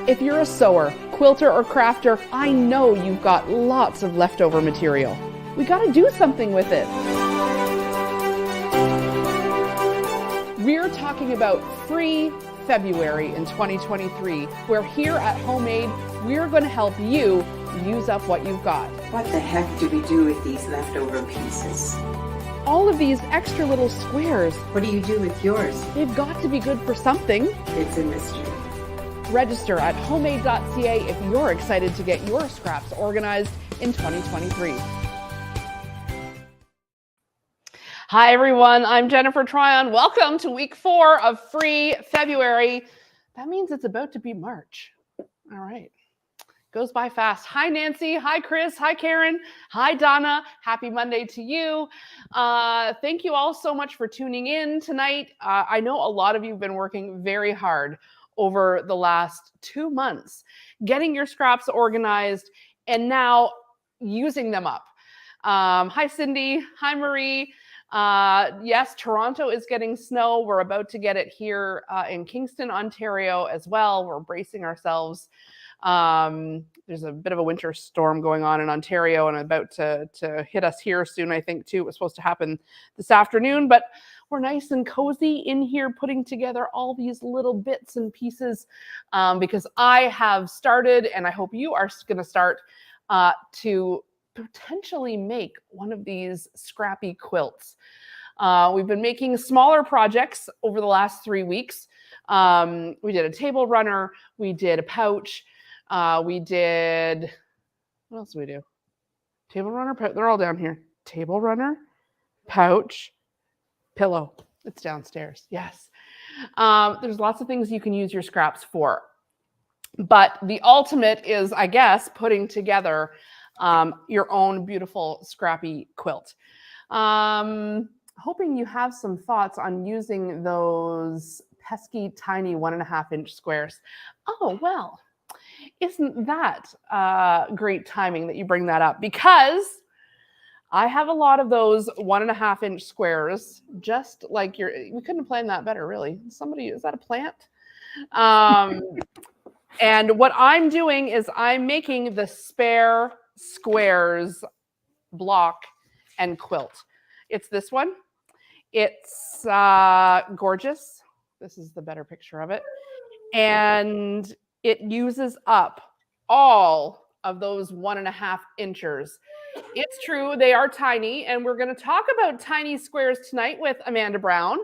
If you're a sewer, quilter, or crafter, I know you've got lots of leftover material. We gotta do something with it. We're talking about Free February in 2023, where here at Homemade, we're gonna help you use up what you've got. What the heck do we do with these leftover pieces? All of these extra little squares, What do you do with yours? they've got to be good for something. It's a mystery. Register at homemade.ca if you're excited to get your scraps organized in 2023. Hi everyone, I'm Jennifer Tryon. Welcome to week 4 of Free February. That means it's about to be March. All right. Goes by fast. Hi Nancy, hi Chris, hi Karen, hi Donna. Happy Monday to you. Thank you all so much for tuning in tonight. I know a lot of you have been working very hard over the last 2 months, getting your scraps organized and now using them up. Hi Cindy, hi Marie. Yes, Toronto is getting snow. We're about to get it here in Kingston, Ontario as well. We're bracing ourselves. There's a bit of a winter storm going on in Ontario and about to hit us here soon, I think, too. It was supposed to happen this afternoon, but we're nice and cozy in here putting together all these little bits and pieces because I have started, and I hope you are going to start to potentially make one of these scrappy quilts. We've been making smaller projects over the last 3 weeks. We did a table runner, we did a pouch, we did, what else did we do? Table runner, they're all down here. Table runner, pouch, pillow. It's downstairs. Yes. There's lots of things you can use your scraps for. But the ultimate is, I guess, putting together your own beautiful scrappy quilt. Hoping you have some thoughts on using those pesky tiny 1.5-inch squares. Oh, well, isn't that great timing that you bring that up? Because I have a lot of those 1.5-inch squares, just like we couldn't have planned that better, really. Is that a plant? And what I'm doing is I'm making the spare squares block and quilt. It's this one. It's gorgeous. This is the better picture of it. And it uses up all of those 1.5 inches. It's true, they are tiny, and we're going to talk about tiny squares tonight with Amanda Brown.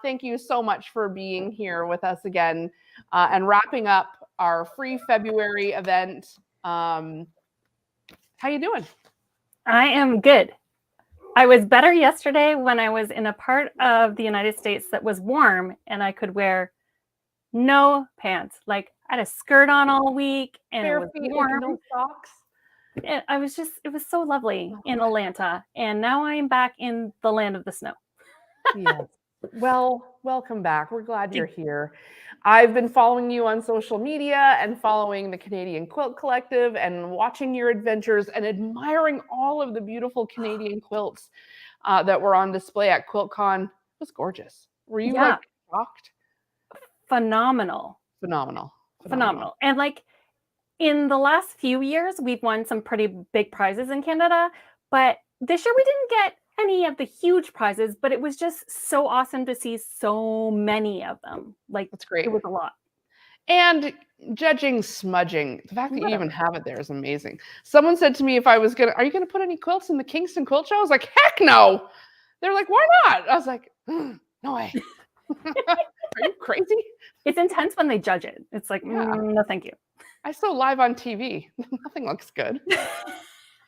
Thank you so much for being here with us again and wrapping up our Free February event. How you doing? I am good. I was better yesterday when I was in a part of the United States that was warm and I could wear no pants. Like I had a skirt on all week and Bare it was feet, warm. no socks. It was so lovely in Atlanta. And now I'm back in the land of the snow. Yes. Well, welcome back. We're glad you're here. I've been following you on social media and following the Canadian Quilt Collective and watching your adventures and admiring all of the beautiful Canadian quilts that were on display at QuiltCon. It was gorgeous. Were you like shocked? Phenomenal. And like in the last few years, we've won some pretty big prizes in Canada, but this year we didn't get any of the huge prizes, but it was just so awesome to see so many of them. Like, that's great. It was a lot. And judging smudging, the fact that you even have it there is amazing. Someone said to me, are you gonna put any quilts in the Kingston Quilt Show? I was like, heck no. They're like, why not? I was like, no way. Are you crazy? It's intense when they judge it. It's like, no, thank you. I saw live on TV. Nothing looks good.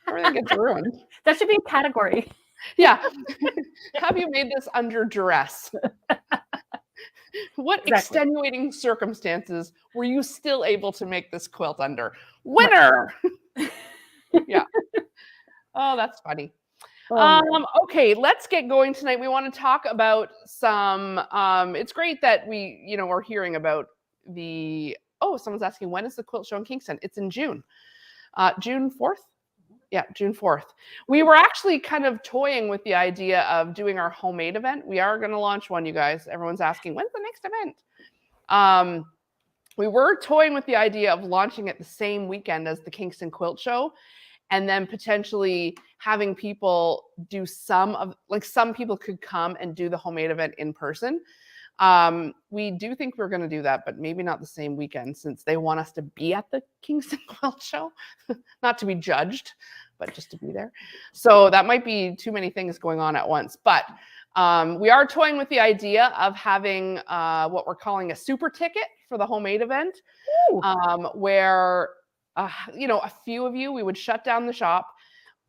Everything gets ruined. That should be a category. Yeah. Have you made this under duress? What extenuating circumstances were you still able to make this quilt under? Winner! Yeah. Oh, that's funny. Okay, let's get going tonight. We want to talk about some, it's great that we're hearing about someone's asking, when is the quilt show in Kingston? It's in June. June 4th? Yeah, June 4th. We were actually kind of toying with the idea of doing our homemade event. We are going to launch one, you guys. Everyone's asking, when's the next event? We were toying with the idea of launching it the same weekend as the Kingston Quilt Show, and then potentially having people do some people could come and do the homemade event in person. We do think we're going to do that, but maybe not the same weekend, since they want us to be at the Kingston Quilt Show, not to be judged, but just to be there. So that might be too many things going on at once. But we are toying with the idea of having what we're calling a super ticket for the homemade event, where a few of you, we would shut down the shop.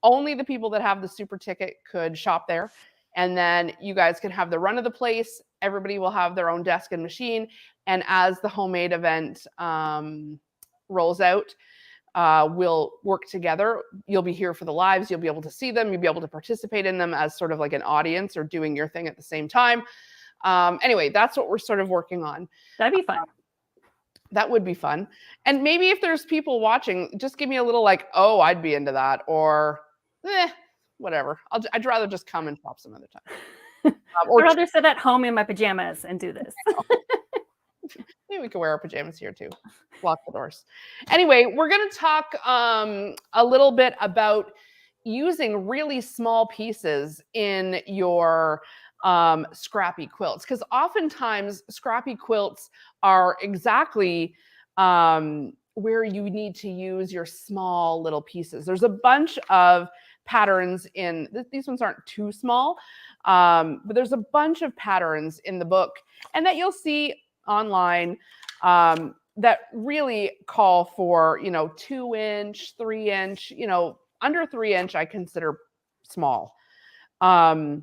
Only the people that have the super ticket could shop there. And then you guys can have the run of the place. Everybody will have their own desk and machine. And as the homemade event rolls out, we'll work together. You'll be here for the lives. You'll be able to see them. You'll be able to participate in them as sort of like an audience or doing your thing at the same time. Anyway, that's what we're sort of working on. That'd be fun. That would be fun. And maybe if there's people watching, just give me a little like, oh, I'd be into that, or whatever. I'd rather just come and shop some other time. I'd rather sit at home in my pajamas and do this. Maybe we can wear our pajamas here too. Lock the doors. Anyway, we're going to talk a little bit about using really small pieces in your scrappy quilts, because oftentimes scrappy quilts are exactly where you need to use your small little pieces. There's a bunch of patterns in these ones aren't too small, but there's a bunch of patterns in the book and that you'll see online that really call for 2-inch, 3-inch, under 3-inch I consider small. But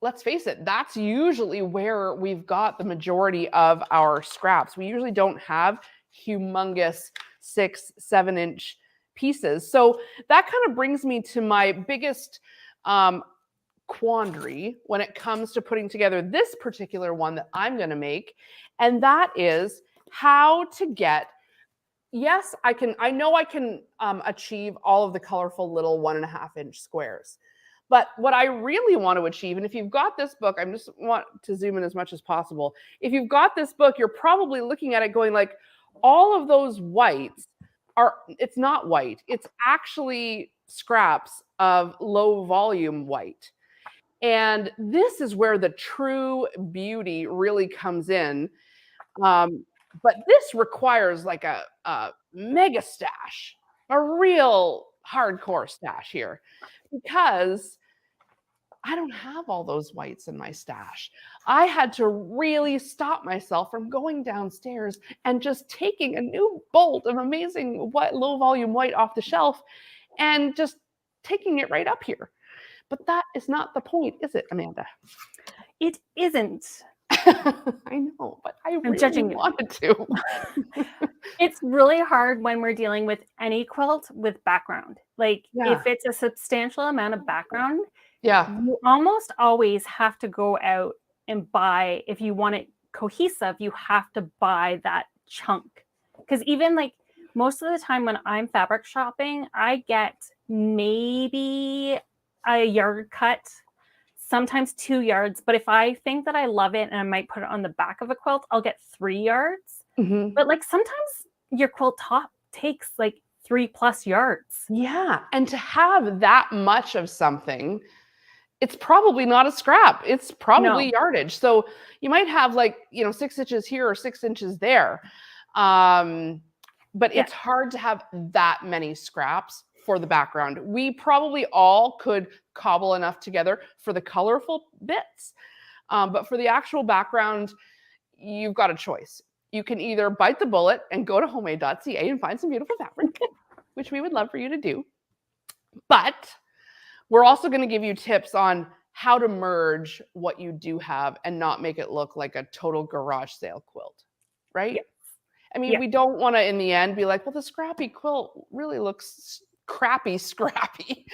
let's face it, that's usually where we've got the majority of our scraps. We usually don't have humongous 6-7-inch pieces. So that kind of brings me to my biggest quandary when it comes to putting together this particular one that I'm going to make. And that is how to get, yes, I know I can achieve all of the colorful little 1.5-inch squares. But what I really want to achieve, and if you've got this book, I just want to zoom in as much as possible. If you've got this book, you're probably looking at it going like, all of those whites it's not white. It's actually scraps of low volume white. And this is where the true beauty really comes in. But this requires like a mega stash, a real hardcore stash here, because I don't have all those whites in my stash. I had to really stop myself from going downstairs and just taking a new bolt of amazing low volume white off the shelf and just taking it right up here. But that is not the point, is it, Amanda? It isn't. I know, but I really wanted to. It's really hard when we're dealing with any quilt with background. Like if it's a substantial amount of background, you almost always have to go out and buy, if you want it cohesive, you have to buy that chunk. Because even like most of the time when I'm fabric shopping, I get maybe a yard cut, sometimes 2 yards. But if I think that I love it and I might put it on the back of a quilt, I'll get 3 yards. Mm-hmm. But like sometimes your quilt top takes like 3+ yards. Yeah. And to have that much of something, it's probably not a scrap. It's probably yardage. So you might have like, 6 inches here or 6 inches there. But it's hard to have that many scraps for the background. We probably all could cobble enough together for the colorful bits. But for the actual background, you've got a choice. You can either bite the bullet and go to homemade.ca and find some beautiful fabric, which we would love for you to do. But we're also going to give you tips on how to merge what you do have and not make it look like a total garage sale quilt, right? Yes. I mean, we don't want to, in the end, be like, well, the scrappy quilt really looks crappy scrappy.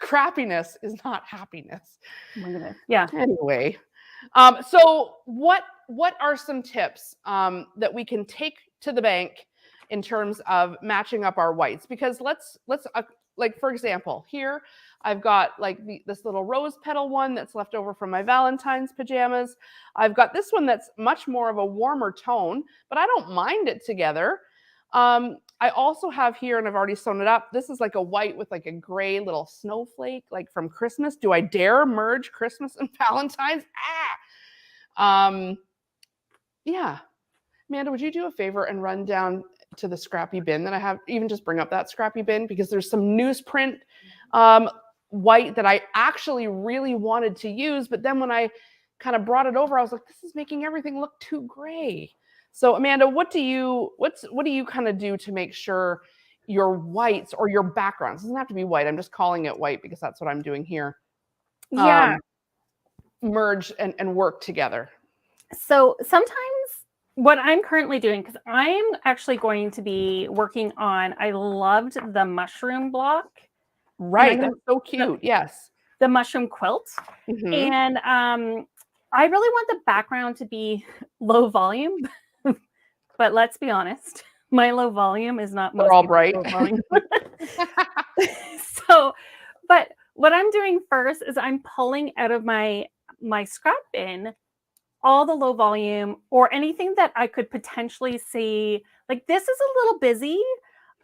Crappiness is not happiness. Yeah. Anyway, so what are some tips that we can take to the bank in terms of matching up our whites, because let's like, for example, here I've got like this little rose petal one that's left over from my Valentine's pajamas. I've got this one that's much more of a warmer tone, but I don't mind it together. I also have here, and I've already sewn it up, this is like a white with like a gray little snowflake, like from Christmas. Do I dare merge Christmas and Valentine's? Yeah. Amanda, would you do a favor and run down to the scrappy bin that I have? Even just bring up that scrappy bin, because there's some newsprint white that I actually really wanted to use, but then when I kind of brought it over, I was like, this is making everything look too gray. So Amanda, what do you kind of do to make sure your whites or your backgrounds, it doesn't have to be white, I'm just calling it white because that's what I'm doing here, merge and work together? So sometimes what I'm currently doing, because I'm actually going to be working on, I loved the mushroom block. Right, that's so cute. Yes. The mushroom quilt. And I really want the background to be low volume, but let's be honest, my low volume is not most all bright. Low volume. So, but what I'm doing first is I'm pulling out of my scrap bin all the low volume or anything that I could potentially see. Like, this is a little busy.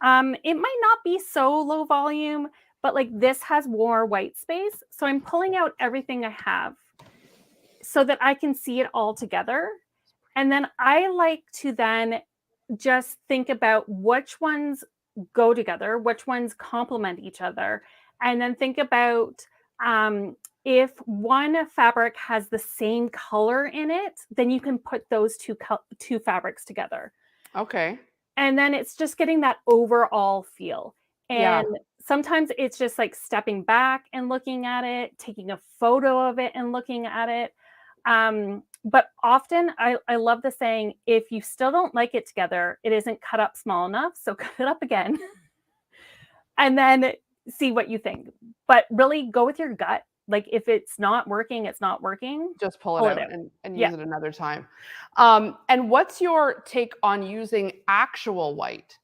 It might not be so low volume, but like this has more white space. So I'm pulling out everything I have so that I can see it all together. And then I like to then just think about which ones go together, which ones complement each other. And then think about if one fabric has the same color in it, then you can put those two fabrics together. Okay. And then it's just getting that overall feel. And sometimes it's just like stepping back and looking at it, taking a photo of it and looking at it. But often I love the saying, if you still don't like it together, it isn't cut up small enough. So cut it up again and then see what you think. But really go with your gut. Like, if it's not working, it's not working. Just pull it out and use it another time. And what's your take on using actual white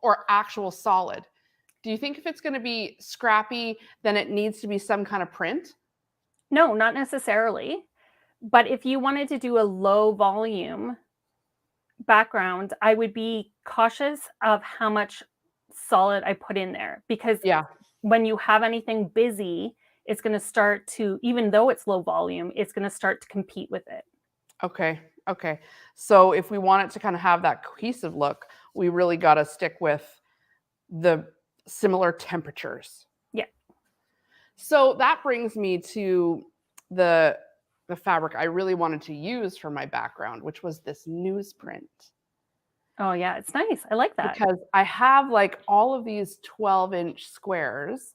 or actual solid? Do you think if it's going to be scrappy, then it needs to be some kind of print? No, not necessarily. But if you wanted to do a low volume background, I would be cautious of how much solid I put in there, because when you have anything busy, it's going to start to, even though it's low volume, it's going to start to compete with it. Okay. Okay. So if we want it to kind of have that cohesive look, we really got to stick with the similar temperatures. Yeah. So that brings me to the fabric I really wanted to use for my background, which was this newsprint. Oh yeah, it's nice. I like that. Because I have like all of these 12-inch squares,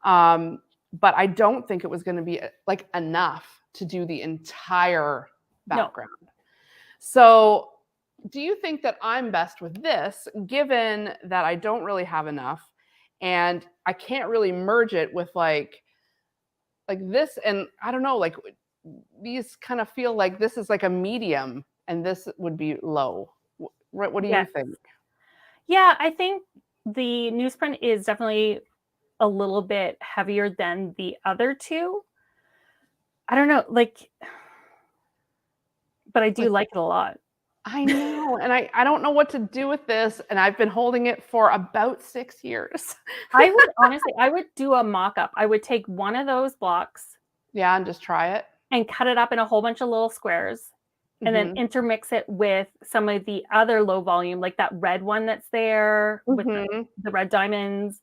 but I don't think it was going to be like enough to do the entire background. No. So do you think that I'm best with this, given that I don't really have enough and I can't really merge it with like this? And I don't know, like these kind of feel like this is like a medium and this would be low. What do you think? Yeah, I think the newsprint is definitely a little bit heavier than the other two. I don't know, like, but I do like it a lot. I know, and I don't know what to do with this, and I've been holding it for about 6 years. I would honestly, I would do a mock-up. I would take one of those blocks. Yeah, and just try it. And cut it up in a whole bunch of little squares. And then intermix it with some of the other low volume, like that red one that's there with the red diamonds,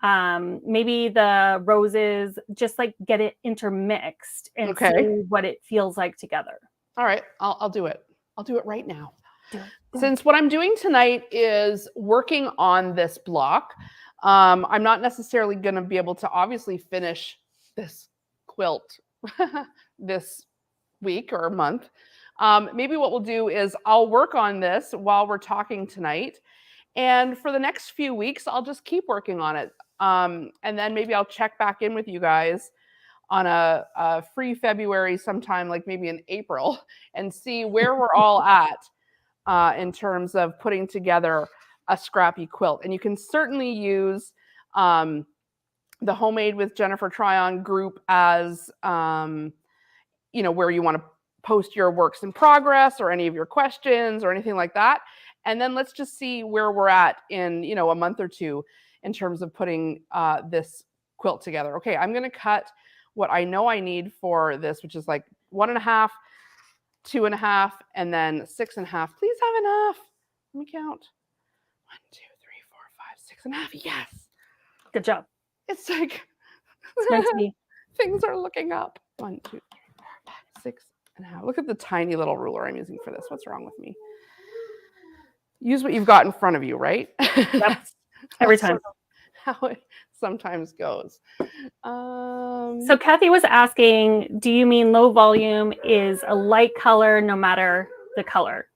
maybe the roses, just like get it intermixed and see what it feels like together. All right, I'll do it. I'll do it right now. Since what I'm doing tonight is working on this block, I'm not necessarily going to be able to obviously finish this quilt this week or month. Maybe what we'll do is I'll work on this while we're talking tonight. And for the next few weeks, I'll just keep working on it. And then maybe I'll check back in with you guys on a free February sometime, like maybe in April, and see where we're all at. in terms of putting together a scrappy quilt. And you can certainly use the Homemade with Jennifer Tryon group as, where you want to post your works in progress or any of your questions or anything like that. And then let's just see where we're at in, a month or two in terms of putting this quilt together. Okay, I'm going to cut what I know I need for this, which is like 1.5, 2.5, and then 6.5. Please have enough. Let me count. 1, 2, 3, 4, 5, 6.5. Yes. Good job. It's like It's meant to be. Things are looking up. 1, 2, 3, 4, 5, 6.5. Look at the tiny little ruler I'm using for this. What's wrong with me? Use what you've got in front of you, right? Yep. Every time. How it sometimes goes. So Kathy was asking, do you mean low volume is a light color no matter the color?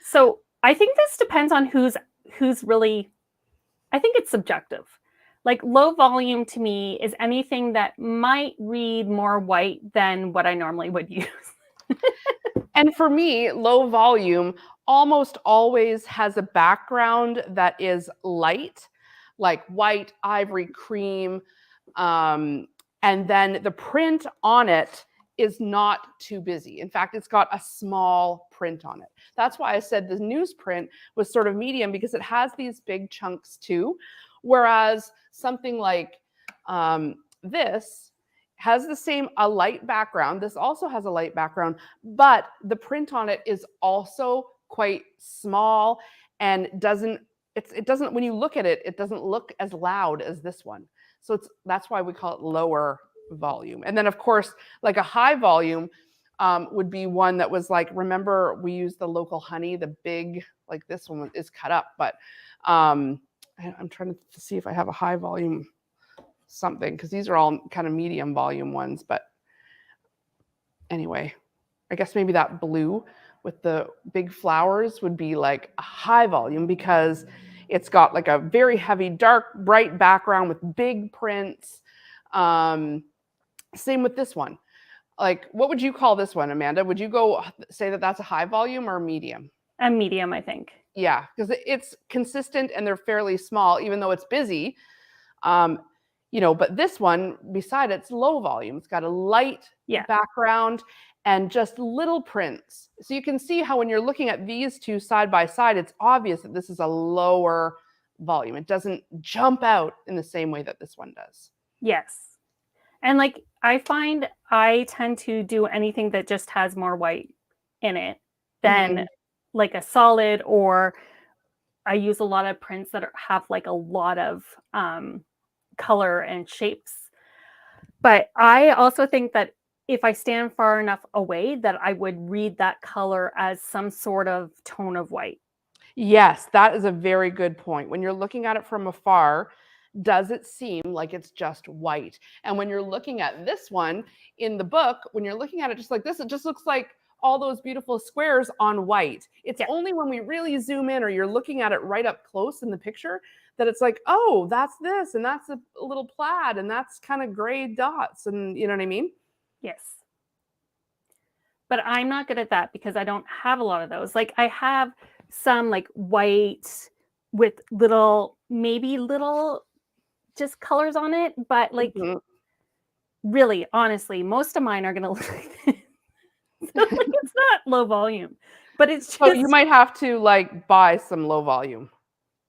So I think this depends on who's really, I think it's subjective. Like low volume to me is anything that might read more white than what I normally would use. And for me, low volume almost always has a background that is light, like white, ivory, cream, and then the print on it is not too busy. In fact, it's got a small print on it. That's why I said the newsprint was sort of medium, because it has these big chunks too. Whereas something like this has a light background. This also has a light background, but the print on it is also quite small and doesn't, when you look at it, it doesn't look as loud as this one. So that's why we call it lower volume. And then of course, like a high volume would be one that was like, remember we used the local honey, the big, like this one is cut up, but I'm trying to see if I have a high volume something, because these are all kind of medium volume ones. But anyway, I guess maybe that blue with the big flowers would be like a high volume, because it's got like a very heavy, dark, bright background with big prints. Same with this one. Like, what would you call this one, Amanda? Would you go say that that's a high volume or medium? A medium, I think. Yeah, because it's consistent and they're fairly small, even though it's busy. But this one, beside it's low volume. It's got a light background and just little prints. So you can see how when you're looking at these two side by side, it's obvious that this is a lower volume. It doesn't jump out in the same way that this one does. Yes. And like, I find I tend to do anything that just has more white in it than like a solid, or I use a lot of prints that have like a lot of color and shapes. But I also think that if I stand far enough away, that I would read that color as some sort of tone of white. Yes, that is a very good point. When you're looking at it from afar, does it seem like it's just white? And when you're looking at this one in the book, when you're looking at it just like this, it just looks like all those beautiful squares on white. It's only when we really zoom in, or you're looking at it right up close in the picture, that it's like, oh, that's this, and that's a little plaid, and that's kind of gray dots, and you know what I mean? Yes. But I'm not good at that because I don't have a lot of those. Like I have some like white with maybe little just colors on it, but like really, honestly, most of mine are going to look like this. So, like, it's not low volume, but it's just... So you might have to like buy some low volume.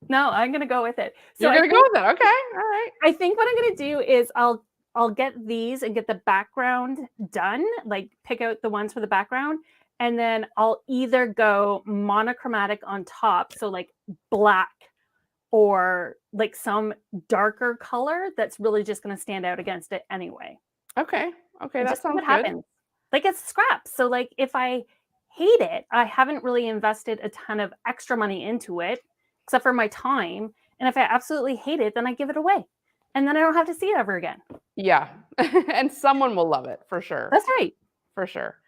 No, I'm going to go with it. So you're going to go with it. Okay. All right. I think what I'm going to do is I'll get these and get the background done, like pick out the ones for the background. And then I'll either go monochromatic on top. So like black, or like some darker color that's really just going to stand out against it anyway. Okay. That sounds good. Happens. Like it's scraps. So like if I hate it, I haven't really invested a ton of extra money into it, except for my time. And if I absolutely hate it, then I give it away. And then I don't have to see it ever again. Yeah. And someone will love it for sure. That's right. For sure.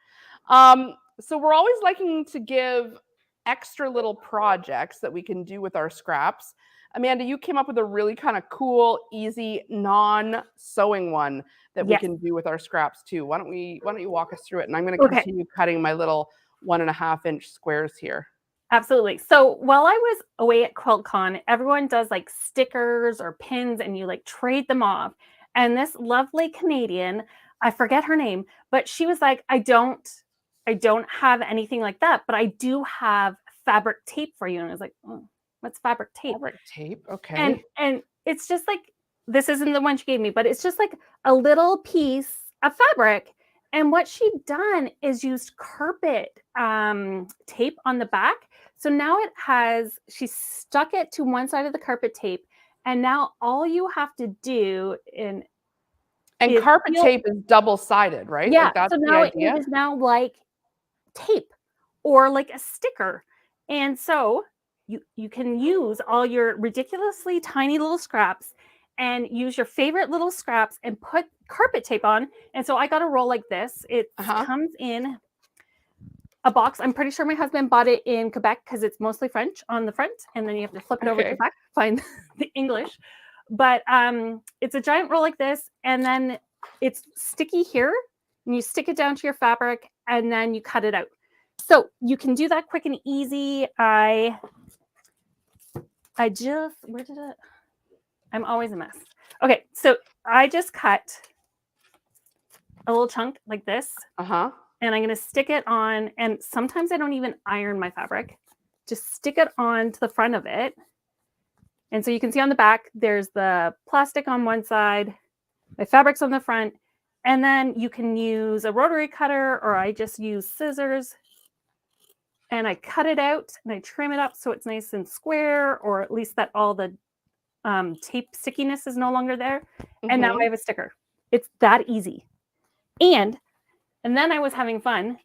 So we're always liking to give extra little projects that we can do with our scraps. Amanda, you came up with a really kind of cool, easy, non-sewing one that we can do with our scraps too. Why don't you walk us through it? And I'm going to continue cutting my little 1.5-inch squares here. Absolutely. So while I was away at QuiltCon, everyone does like stickers or pins and you like trade them off. And this lovely Canadian, I forget her name, but she was like, I don't have anything like that, but I do have fabric tape for you. And I was like, oh, what's fabric tape? Fabric tape. Okay. And it's just like, this isn't the one she gave me, but it's just like a little piece of fabric. And what she'd done is used carpet tape on the back. So now she stuck it to one side of the carpet tape. And now all you have to do and carpet tape is double-sided, right? Yeah. Like that's so now the idea. it is now like tape or like a sticker. And so you can use all your ridiculously tiny little scraps and use your favorite little scraps and put carpet tape on. And so I got a roll like this. It comes in a box. I'm pretty sure my husband bought it in Quebec because it's mostly French on the front. And then you have to flip it over to the back, find the English. But it's a giant roll like this. And then it's sticky here. And you stick it down to your fabric and then you cut it out. So you can do that quick and easy. I just, where did it? I'm always a mess. Okay, so I just cut a little chunk like this. And I'm going to stick it on. And sometimes I don't even iron my fabric. Just stick it on to the front of it. And so you can see on the back, there's the plastic on one side. My fabric's on the front. And then you can use a rotary cutter or I just use scissors. And I cut it out and I trim it up so it's nice and square, or at least that all the tape stickiness is no longer there. And now I have a sticker. It's that easy. And then I was having fun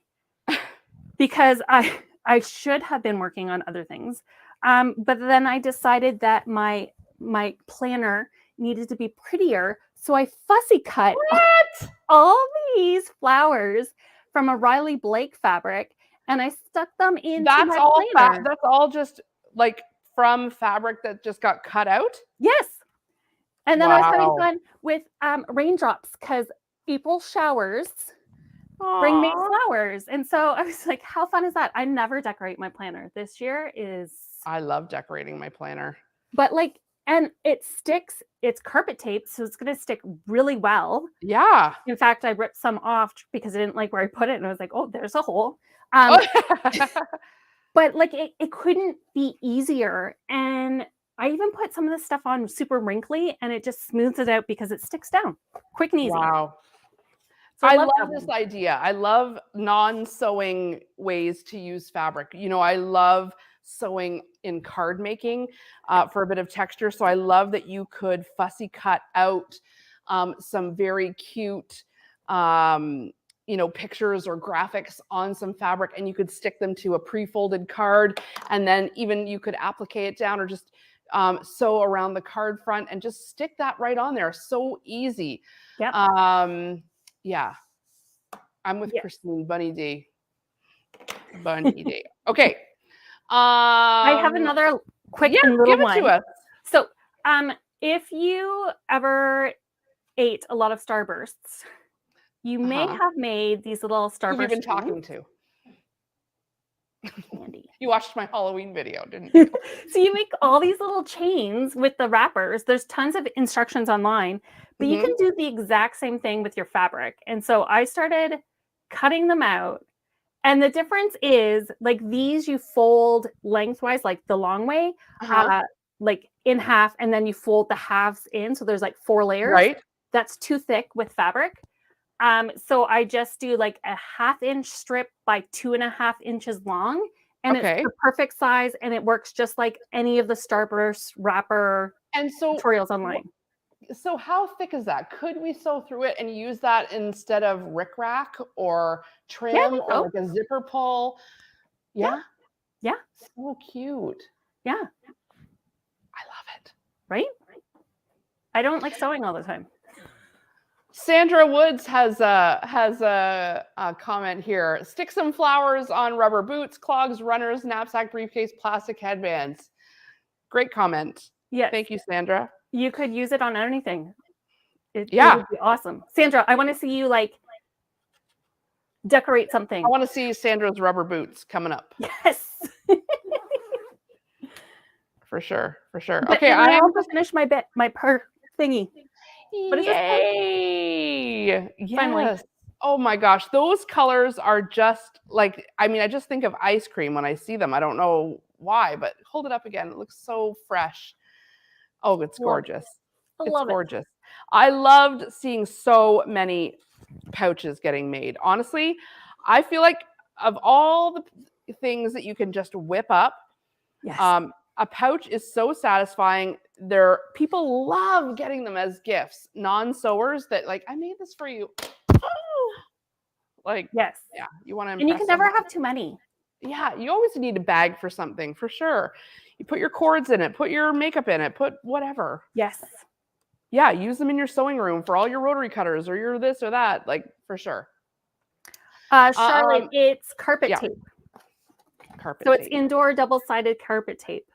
because I should have been working on other things. But then I decided that my planner needed to be prettier. So I fussy cut all these flowers from a Riley Blake fabric and I stuck them into my planner. That's all just like from fabric that just got cut out? Yes. And then I was having fun with raindrops because April showers bring May flowers. And so I was like, how fun is that? I never decorate my planner. This year is... I love decorating my planner. But like, and it sticks, it's carpet tape, so it's going to stick really well. Yeah. In fact, I ripped some off because I didn't like where I put it. And I was like, oh, there's a hole. But like, it couldn't be easier. And I even put some of this stuff on super wrinkly and it just smooths it out because it sticks down quick and easy. Wow. So I love this idea. I love non-sewing ways to use fabric. You know, I love sewing in card making for a bit of texture. So I love that you could fussy cut out some very cute, you know, pictures or graphics on some fabric and you could stick them to a pre-folded card. And then even you could applique it down or just sew around the card front and just stick that right on there. So easy. Yep. Yeah, I'm with Christine. Bunny D. Bunny D. Okay. I have another quick and little one. Give it to us. So, if you ever ate a lot of Starbursts, you may have made these little Starbursts. Who have you been talking to? Andy. You watched my Halloween video, didn't you? So you make all these little chains with the wrappers. There's tons of instructions online, but you can do the exact same thing with your fabric. And so I started cutting them out. And the difference is like these you fold lengthwise, like the long way, like in half, and then you fold the halves in. So there's like 4 layers. Right. That's too thick with fabric. So I just do like a 1/2 inch strip by 2.5 inches long. And it's the perfect size and it works just like any of the Starburst wrapper tutorials online. So how thick is that? Could we sew through it and use that instead of rickrack or trim or like a zipper pull? Yeah. So cute. Yeah. I love it. Right? I don't like sewing all the time. Sandra Woods has a comment here. Stick some flowers on rubber boots, clogs, runners, knapsack, briefcase, plastic headbands. Great comment. Yeah. Thank you, Sandra. You could use it on anything. It would be awesome. Sandra, I want to see you like decorate something. I want to see Sandra's rubber boots coming up. Yes. For sure. For sure. But, Okay. and I I am. also finished my per thingy. What is this called? Yay! Finally. Yes. Oh my gosh, those colors are just like, I mean, I just think of ice cream when I see them. I don't know why, but hold it up again. It looks so fresh. Oh, it's Love it. gorgeous. I It's love it. gorgeous. I loved seeing so many pouches getting made. Honestly, I feel like of all the things that you can just whip up, Yes. a pouch is so satisfying. People love getting them as gifts. Non-sewers that like, I made this for you. Like, Yes. yeah, you want to impress And you can never someone. have too many. Yeah, you always need a bag for something, for sure. You put your cords in it, put your makeup in it, put whatever. Yes. Yeah, use them in your sewing room for all your rotary cutters or your this or that, like for sure. Charlotte, it's carpet yeah. tape. Carpet So it's tape. indoor double-sided carpet tape.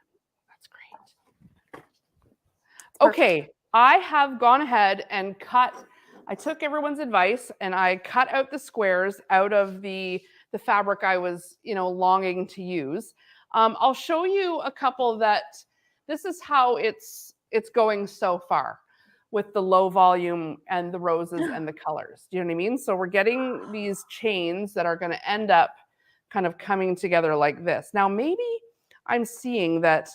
That's great. Okay, I have gone ahead and I took everyone's advice and I cut out the squares out of the fabric I was, longing to use. I'll show you a couple that this is how it's going so far with the low volume and the roses and the colors. Do you know what I mean? So we're getting these chains that are going to end up kind of coming together like this. Now, maybe I'm seeing that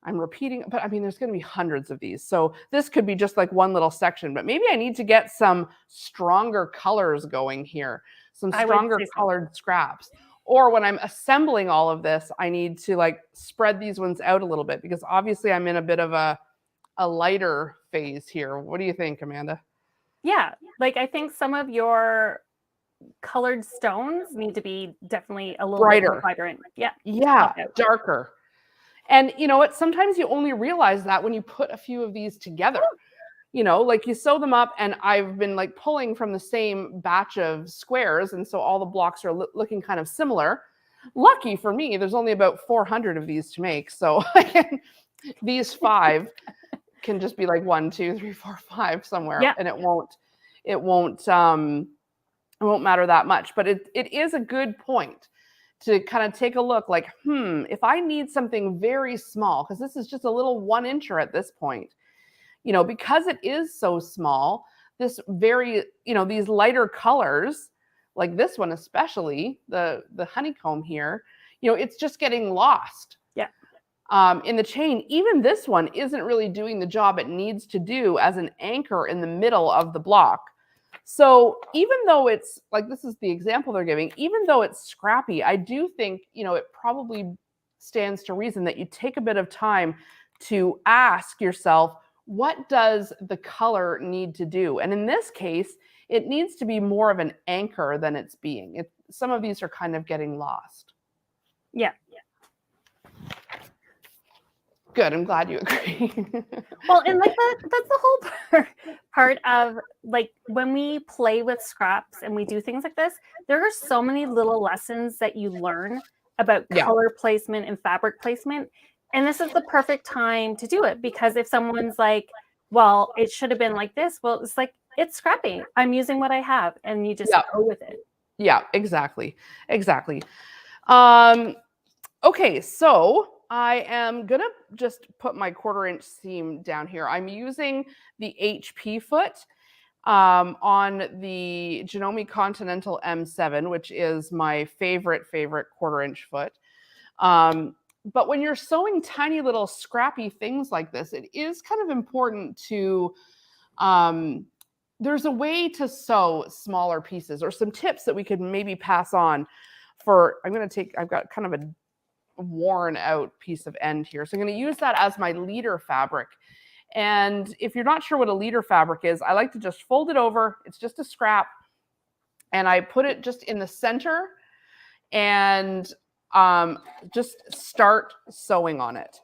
I'm repeating, but I mean, there's going to be hundreds of these. So this could be just like one little section, but maybe I need to get some stronger colors going here, some stronger colored scraps. Or when I'm assembling all of this, I need to like spread these ones out a little bit because obviously I'm in a bit of a lighter phase here. What do you think, Amanda? Yeah, like I think some of your colored stones need to be definitely a little brighter, bit more vibrant. Yeah. Yeah, darker. And you know what? Sometimes you only realize that when you put a few of these together. Like you sew them up, and I've been like pulling from the same batch of squares, and so all the blocks are looking kind of similar. Lucky for me, there's only about 400 of these to make, so these 5 can just be like 1, 2, 3, 4, 5 somewhere, and it won't matter that much. But it is a good point to kind of take a look like, if I need something very small, because this is just a little 1-incher at this point, because it is so small, this very, these lighter colors, like this one, especially the honeycomb here, it's just getting lost. Yeah. In the chain. Even this one isn't really doing the job it needs to do as an anchor in the middle of the block. So even though it's like, this is the example they're giving, even though it's scrappy, I do think, it probably stands to reason that you take a bit of time to ask yourself, what does the color need to do? And in this case, it needs to be more of an anchor than it's being. Some of these are kind of getting lost. Yeah. Good. I'm glad you agree. Well, and like that's the whole part of like when we play with scraps and we do things like this, there are so many little lessons that you learn about color placement and fabric placement. And this is the perfect time to do it, because if someone's like, well, it should have been like this. Well, it's like, it's scrappy. I'm using what I have, and you just go with it. Yeah, exactly. Okay, so I am going to just put my 1/4-inch seam down here. I'm using the HP foot on the Janome Continental M7, which is my favorite 1/4-inch foot. But when you're sewing tiny little scrappy things like this, it is kind of important to, there's a way to sew smaller pieces, or some tips that we could maybe pass on for, I've got kind of a worn out piece of end here. So I'm going to use that as my leader fabric. And if you're not sure what a leader fabric is, I like to just fold it over. It's just a scrap. And I put it just in the center and just start sewing on it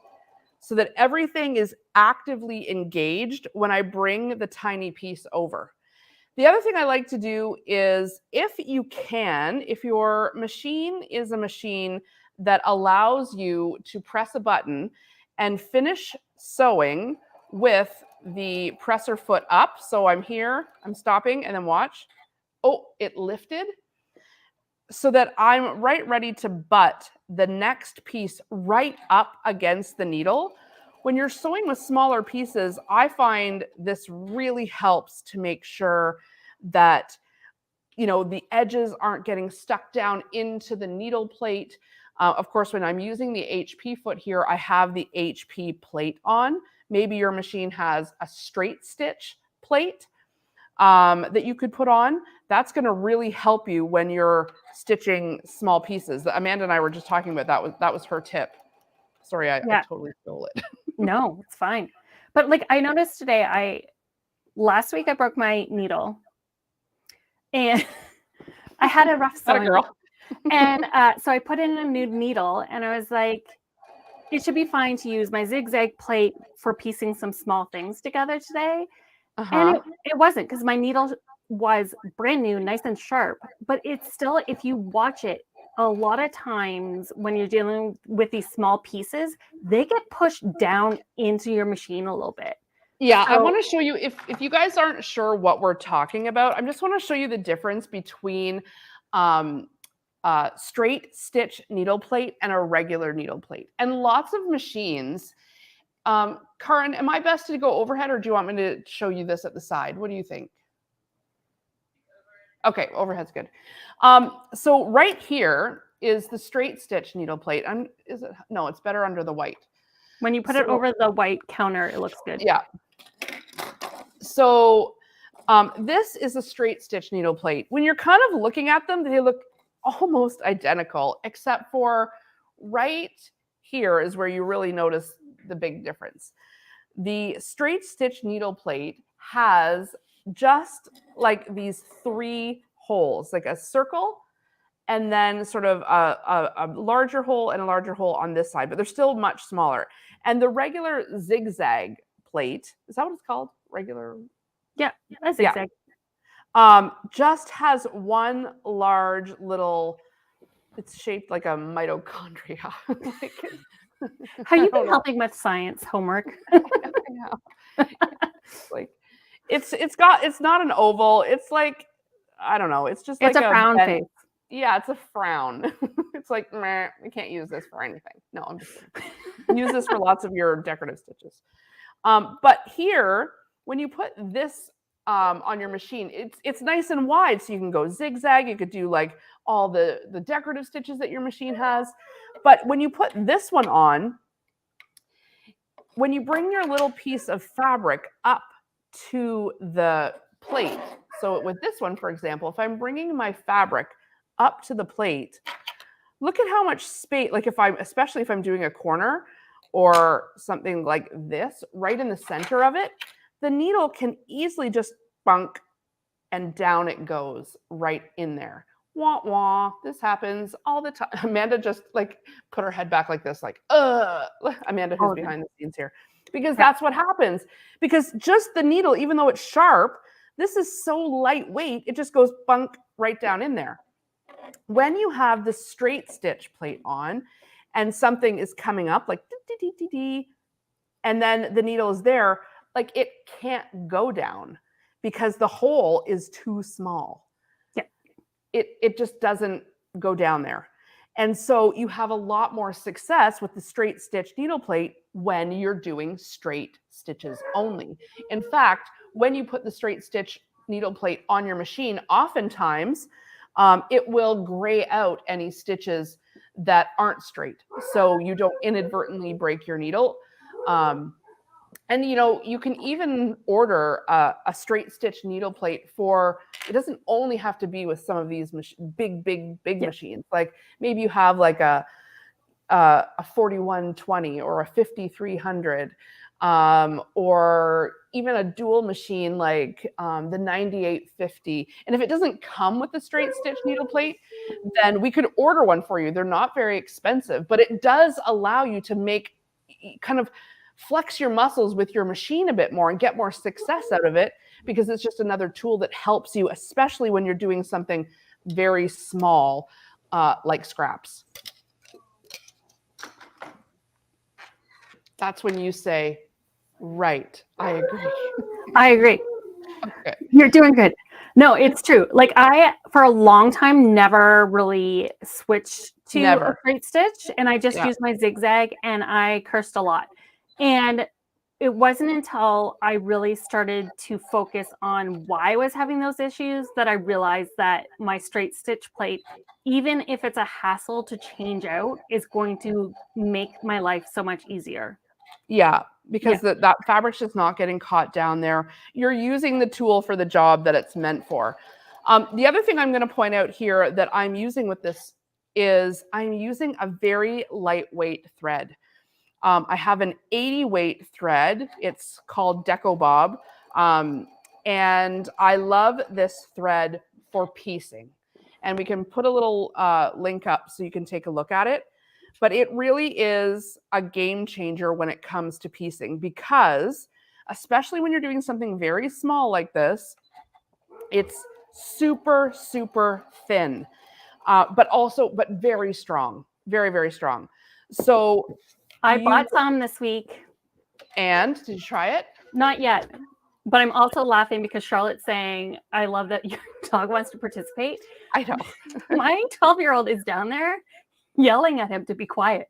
so that everything is actively engaged when I bring the tiny piece over. The other thing I like to do is, if you can, if your machine is a machine that allows you to press a button and finish sewing with the presser foot up. So I'm here, I'm stopping, and then watch. Oh, it lifted. So that I'm right ready to butt the next piece right up against the needle. When you're sewing with smaller pieces, I find this really helps to make sure that, you know, the edges aren't getting stuck down into the needle plate. Of course, when I'm using the HP foot here, I have the HP plate on. Maybe your machine has a straight stitch plate that you could put on. That's going to really help you when you're stitching small pieces. Amanda and I were just talking about that was her tip. Sorry, I totally stole it. No, it's fine. But like I noticed today, last week I broke my needle, and I had a rough sewing. Girl. And so I put in a new needle, and I was like, it should be fine to use my zigzag plate for piecing some small things together today. And it wasn't, because my needle was brand new, nice and sharp. But it's still, if you watch it, a lot of times when you're dealing with these small pieces, they get pushed down into your machine a little bit. Yeah, so I want to show you, if you guys aren't sure what we're talking about, I just want to show you the difference between straight stitch needle plate and a regular needle plate. And lots of machines, Karin, am I best to go overhead, or do you want me to show you this at the side? What do you think? Okay, overhead's good. So right here is the straight stitch needle plate. No, it's better under the white. When you put it over the white counter, it looks good. Yeah. So this is a straight stitch needle plate. When you're kind of looking at them, they look almost identical, except for right here is where you really notice the big difference. The straight stitch needle plate has just like these 3 holes, like a circle, and then sort of a larger hole and a larger hole on this side, but they're still much smaller. And the regular zigzag plate, is that what it's called? Regular? Yeah, a zigzag. Yeah. Just has one large little, it's shaped like a mitochondria. Have you been helping with science homework? Like it's not an oval. It's like, I don't know. It's just like a frown face. Yeah, it's a frown. It's like, meh, we can't use this for anything. No, I'm just kidding. Use this for lots of your decorative stitches. But here, when you put this on your machine, it's nice and wide, so you can go zigzag. You could do like all the decorative stitches that your machine has. But when you put this one on, when you bring your little piece of fabric up to the plate, so with this one, for example, if I'm bringing my fabric up to the plate, look at how much space, like especially if I'm doing a corner or something like this, right in the center of it, the needle can easily just bunk and down it goes right in there. Wah, wah. This happens all the time. Amanda just like put her head back like this, like, Amanda, who's behind the scenes here. Because that's what happens. Because just the needle, even though it's sharp, this is so lightweight, it just goes bunk right down in there. When you have the straight stitch plate on and something is coming up like and then the needle is there, like it can't go down because the hole is too small. Yeah. It just doesn't go down there. And so you have a lot more success with the straight stitch needle plate when you're doing straight stitches only. In fact, when you put the straight stitch needle plate on your machine, oftentimes it will gray out any stitches that aren't straight, so you don't inadvertently break your needle. And you know, you can even order a straight stitch needle plate for, it doesn't only have to be with some of these big machines. Like maybe you have like a 4120 or a 5300, or even a dual machine like the 9850. And if it doesn't come with the straight stitch needle plate, then we could order one for you. They're not very expensive, but it does allow you to make kind of flex your muscles with your machine a bit more and get more success out of it, because it's just another tool that helps you, especially when you're doing something very small like scraps. That's when you say, right, I agree. I agree. Okay. You're doing good. No, it's true. Like I, for a long time, never really switched to a straight stitch, and I just used my zigzag, and I cursed a lot. And it wasn't until I really started to focus on why I was having those issues that I realized that my straight stitch plate, even if it's a hassle to change out, is going to make my life so much easier. Yeah, because that fabric's just not getting caught down there. You're using the tool for the job that it's meant for. The other thing I'm going to point out here that I'm using with this is I'm using a very lightweight thread. I have an 80 weight thread. It's called Deco Bob. And I love this thread for piecing. And we can put a little link up so you can take a look at it. But it really is a game changer when it comes to piecing, because especially when you're doing something very small like this, it's super, super thin, but very strong, very, very strong. So I bought some this week. And did you try it? Not yet. But I'm also laughing because Charlotte's saying, I love that your dog wants to participate. I know. My 12-year-old is down there yelling at him to be quiet.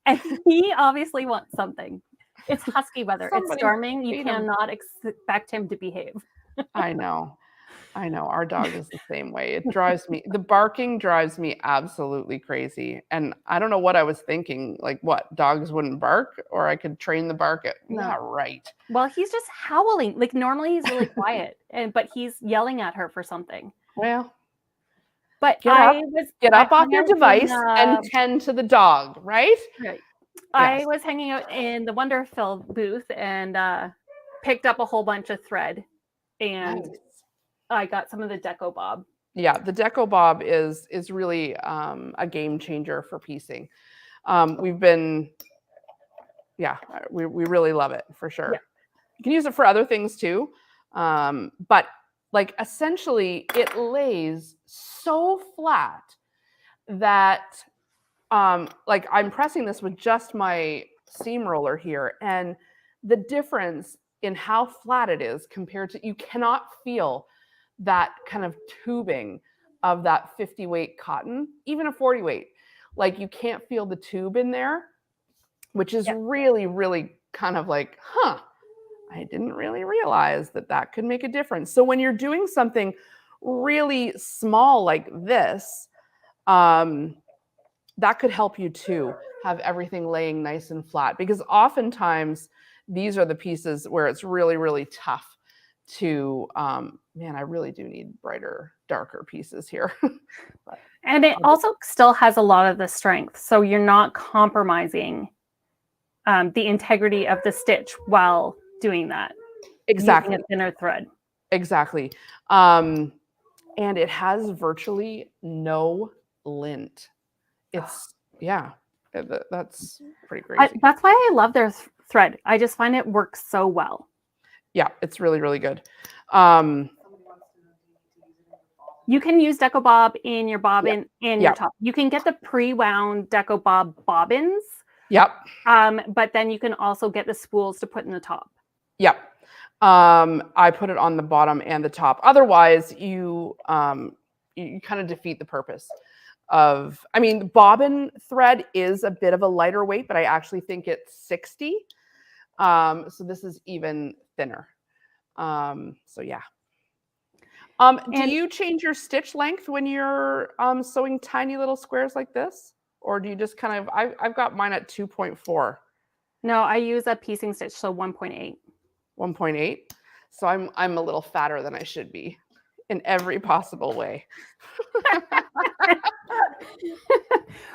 And he obviously wants something. It's husky weather. It's storming. You cannot expect him to behave. I know. Our dog is the same way. The barking drives me absolutely crazy. And I don't know what I was thinking. Like, what? Dogs wouldn't bark? Or I could train the bark at, not right. Well, he's just howling. Like, normally he's really quiet, but he's yelling at her for something. Well, but get up off your device and tend to the dog, right? Right. Yes. I was hanging out in the Wonderfill booth and picked up a whole bunch of thread, and I got some of the Deco Bob. Yeah, the Deco Bob is really a game changer for piecing. We really love it for sure. Yeah. You can use it for other things too, but like essentially it lays so flat that like I'm pressing this with just my seam roller here, and the difference in how flat it is compared to, you cannot feel that kind of tubing of that 50 weight cotton, even a 40 weight. Like you can't feel the tube in there, which is really, really kind of like, I didn't really realize that could make a difference. So when you're doing something really small like this, that could help you too, have everything laying nice and flat, because oftentimes these are the pieces where it's really, really tough to, man, I really do need brighter, darker pieces here. And it also still has a lot of the strength. So you're not compromising the integrity of the stitch while doing that. Exactly. Using a thinner thread. Exactly. And it has virtually no lint. It's, that's pretty crazy. That's why I love their thread. I just find it works so well. Yeah, it's really, really good. You can use Deco Bob in your bobbin and your top. You can get the pre-wound Deco Bob bobbins. Yep. But then you can also get the spools to put in the top. Yep. I put it on the bottom and the top. Otherwise, you kind of defeat the purpose of, I mean, bobbin thread is a bit of a lighter weight, but I actually think it's 60. So this is even thinner. So yeah. Do you change your stitch length when you're sewing tiny little squares like this? Or do you just kind of, I've got mine at 2.4. No, I use a piecing stitch, so 1.8. 1.8. So I'm a little fatter than I should be in every possible way.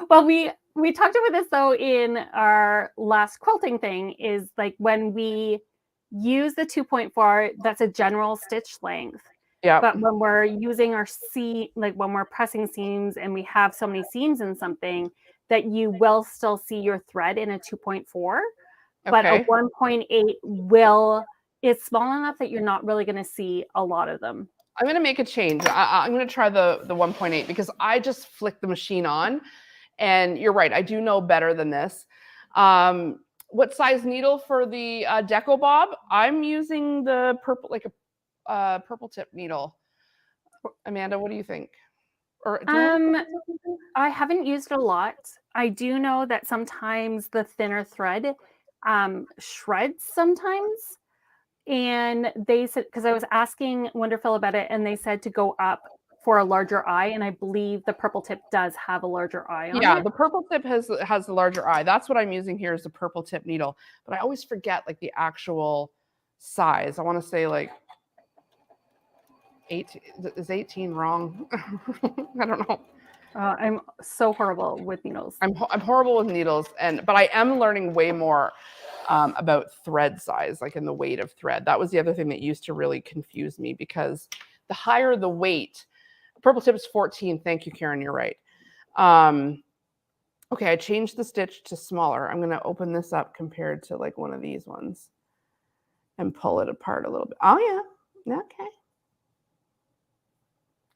Well, we talked about this though in our last quilting thing, is like when we use the 2.4, that's a general stitch length. Yeah. But when we're using our seam, like when we're pressing seams and we have so many seams in something, that you will still see your thread in a 2.4, but a 1.8 is small enough that you're not really going to see a lot of them. I'm going to make a change. I'm going to try the 1.8 because I just flicked the machine on, and you're right. I do know better than this. What size needle for the Deco Bob? I'm using the purple, like a purple tip needle. Amanda, what do you think? Or I haven't used it a lot. I do know that sometimes the thinner thread shreds sometimes. And they said, because I was asking Wonderful about it, and they said to go up for a larger eye. And I believe the purple tip does have a larger eye on yeah, it. the purple tip has the larger eye. That's what I'm using here is the purple tip needle. But I always forget like the actual size. I want to say like 18. Is 18 wrong? I don't know. I'm so horrible with needles. I'm horrible with needles, but I am learning way more about thread size, like in the weight of thread. That was the other thing that used to really confuse me because the higher the weight, purple tip is 14. Thank you, Karen. You're right. Okay, I changed the stitch to smaller. I'm going to open this up compared to like one of these ones and pull it apart a little bit. Oh yeah. Okay.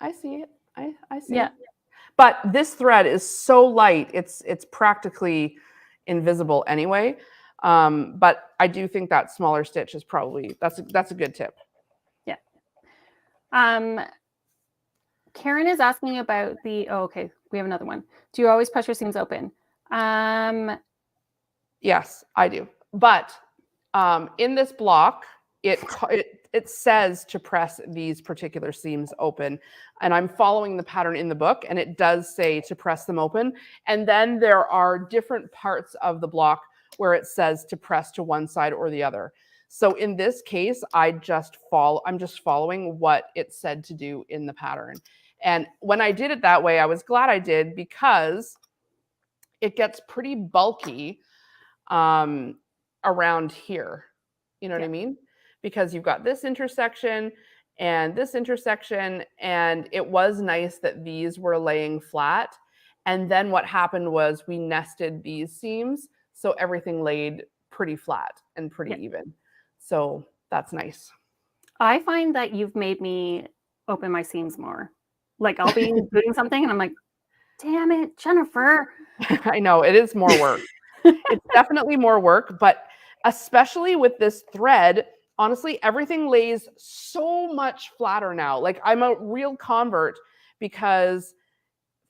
I see it. I see it. But this thread is so light, it's practically invisible anyway. But I do think that smaller stitch is probably that's a good tip. Yeah. Karen is asking about the. Oh, okay. We have another one. Do you always press your seams open? Yes, I do. But in this block, it says to press these particular seams open, and I'm following the pattern in the book, and it does say to press them open. And then there are different parts of the block where it says to press to one side or the other. So in this case, I'm just following what it said to do in the pattern. And when I did it that way, I was glad I did because it gets pretty bulky around here. You know what I mean? Because you've got this intersection and this intersection, and it was nice that these were laying flat. And then what happened was we nested these seams, so everything laid pretty flat and pretty even. So that's nice. I find that you've made me open my seams more. Like I'll be doing something and I'm like, damn it, Jennifer. I know, it is more work. It's definitely more work, but especially with this thread, honestly, everything lays so much flatter now. Like I'm a real convert because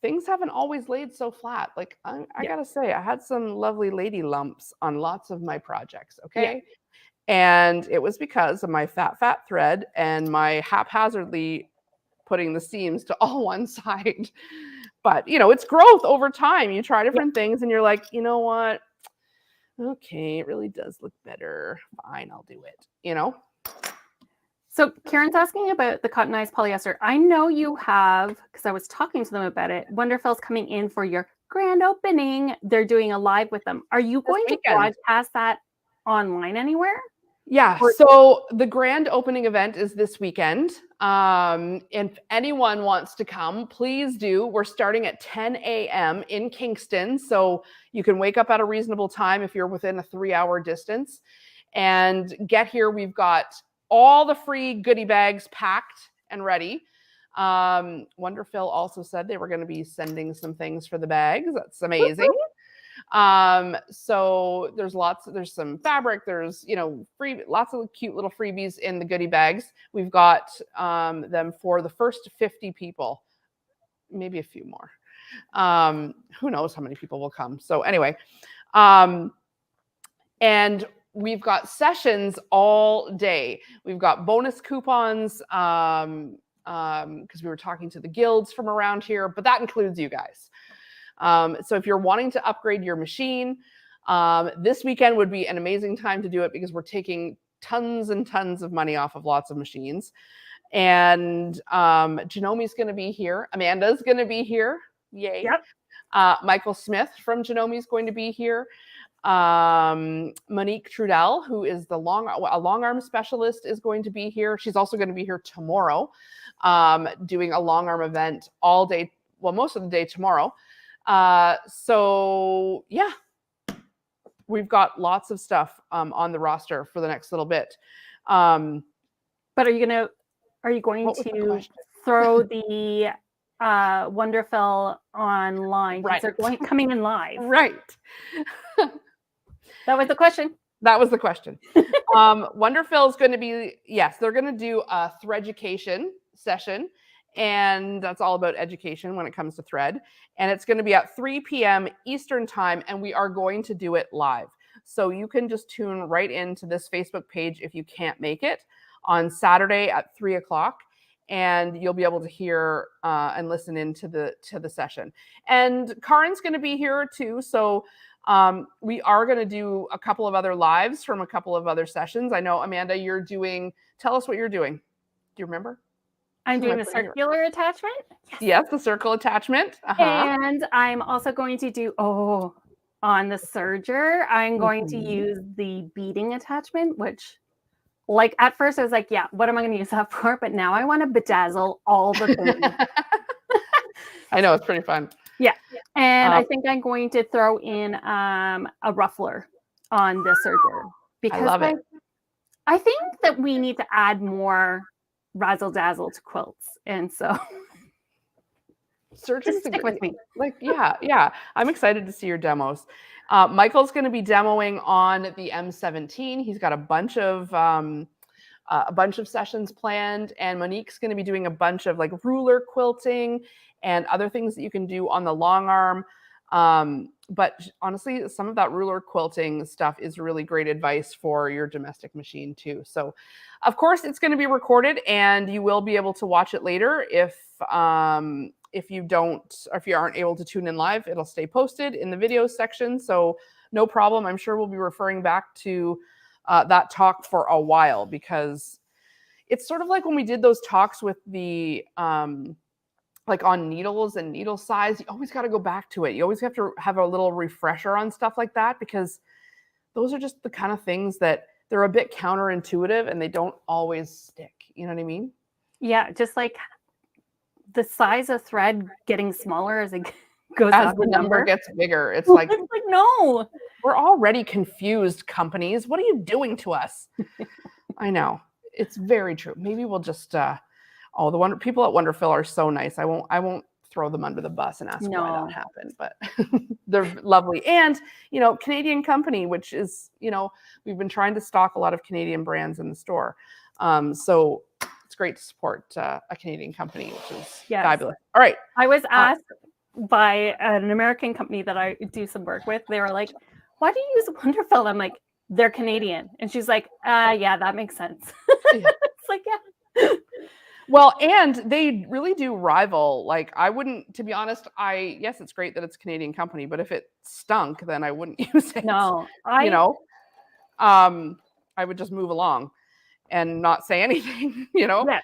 things haven't always laid so flat. Like I gotta say, I had some lovely lady lumps on lots of my projects, okay? And it was because of my fat thread and my haphazardly putting the seams to all one side. But, it's growth over time. You try different things and you're like, you know what? Okay, it really does look better. Fine, I'll do it, So Karen's asking about the cottonized polyester. I know you have, because I was talking to them about it. Wonderful's coming in for your grand opening. They're doing a live with them. Are you going to broadcast that online anywhere? Yeah, so the grand opening event is this weekend. If anyone wants to come, please do. We're starting at 10 a.m. in Kingston, so you can wake up at a reasonable time if you're within a 3-hour distance and get here. We've got all the free goodie bags packed and ready. Wonderful also said they were going to be sending some things for the bags. That's amazing. So there's some fabric, there's, lots of cute little freebies in the goodie bags. We've got them for the first 50 people, maybe a few more. Who knows how many people will come. So anyway, and we've got sessions all day. We've got bonus coupons, because we were talking to the guilds from around here, but that includes you guys. So if you're wanting to upgrade your machine, this weekend would be an amazing time to do it because we're taking tons and tons of money off of lots of machines. And Genomi's going to be here. Amanda's going to be here. Yay. Yep. Michael Smith from Genome is going to be here. Monique Trudel, who is a long arm specialist, is going to be here. She's also going to be here tomorrow, doing a long arm event all day. Well, most of the day tomorrow. So yeah, we've got lots of stuff on the roster for the next little bit. But are you going to throw the Wonderful online? Right. They're coming in live. Right. That was the question. That was the question. Wonderful is going to be, yes, they're going to do a Threaducation session. And that's all about education when it comes to thread. And it's going to be at 3 p.m. Eastern time, and we are going to do it live. So you can just tune right into this Facebook page if you can't make it on Saturday at 3 o'clock. And you'll be able to hear and listen into the session. And Karin's going to be here too. So we are going to do a couple of other lives from a couple of other sessions. I know, Amanda, tell us what you're doing. Do you remember? I'm doing the circular attachment. Yes, the circle attachment. And I'm also going to do, on the serger, I'm going to use the beading attachment, which, like, at first I was like, yeah, what am I going to use that for? But now I want to bedazzle all the things. I know, it's pretty fun. Yeah. And I think I'm going to throw in a ruffler on the serger. Because I love it. I think that we need to add more razzle dazzle to quilts, and so just stick with me. Like, yeah. I'm excited to see your demos. Michael's going to be demoing on the M17. He's got a bunch of sessions planned, and Monique's going to be doing a bunch of like ruler quilting and other things that you can do on the long arm. But honestly, some of that ruler quilting stuff is really great advice for your domestic machine too. So of course it's going to be recorded, and you will be able to watch it later. If you aren't able to tune in live, it'll stay posted in the videos section. So no problem. I'm sure we'll be referring back to that talk for a while, because it's sort of like when we did those talks with the like on needles and needle size, you always got to go back to it. You always have to have a little refresher on stuff like that, because those are just the kind of things that they're a bit counterintuitive and they don't always stick. You know what I mean? Yeah, just like the size of thread getting smaller as it goes as up, the number gets bigger. It's like, no, we're already confused, companies. What are you doing to us? I know, it's very true. Maybe we'll just the people at Wonderfill are so nice. I won't throw them under the bus and ask why that happened, but they're lovely. And, Canadian company, which is, we've been trying to stock a lot of Canadian brands in the store. So it's great to support a Canadian company, which is fabulous. All right. I was asked by an American company that I do some work with. They were like, why do you use Wonderfill? I'm like, they're Canadian. And she's like, yeah, that makes sense. It's like, yeah. Well, and they really do rival. Like, I wouldn't, to be honest, yes, it's great that it's a Canadian company, but if it stunk, then I wouldn't use it. No, I would just move along and not say anything, Yes.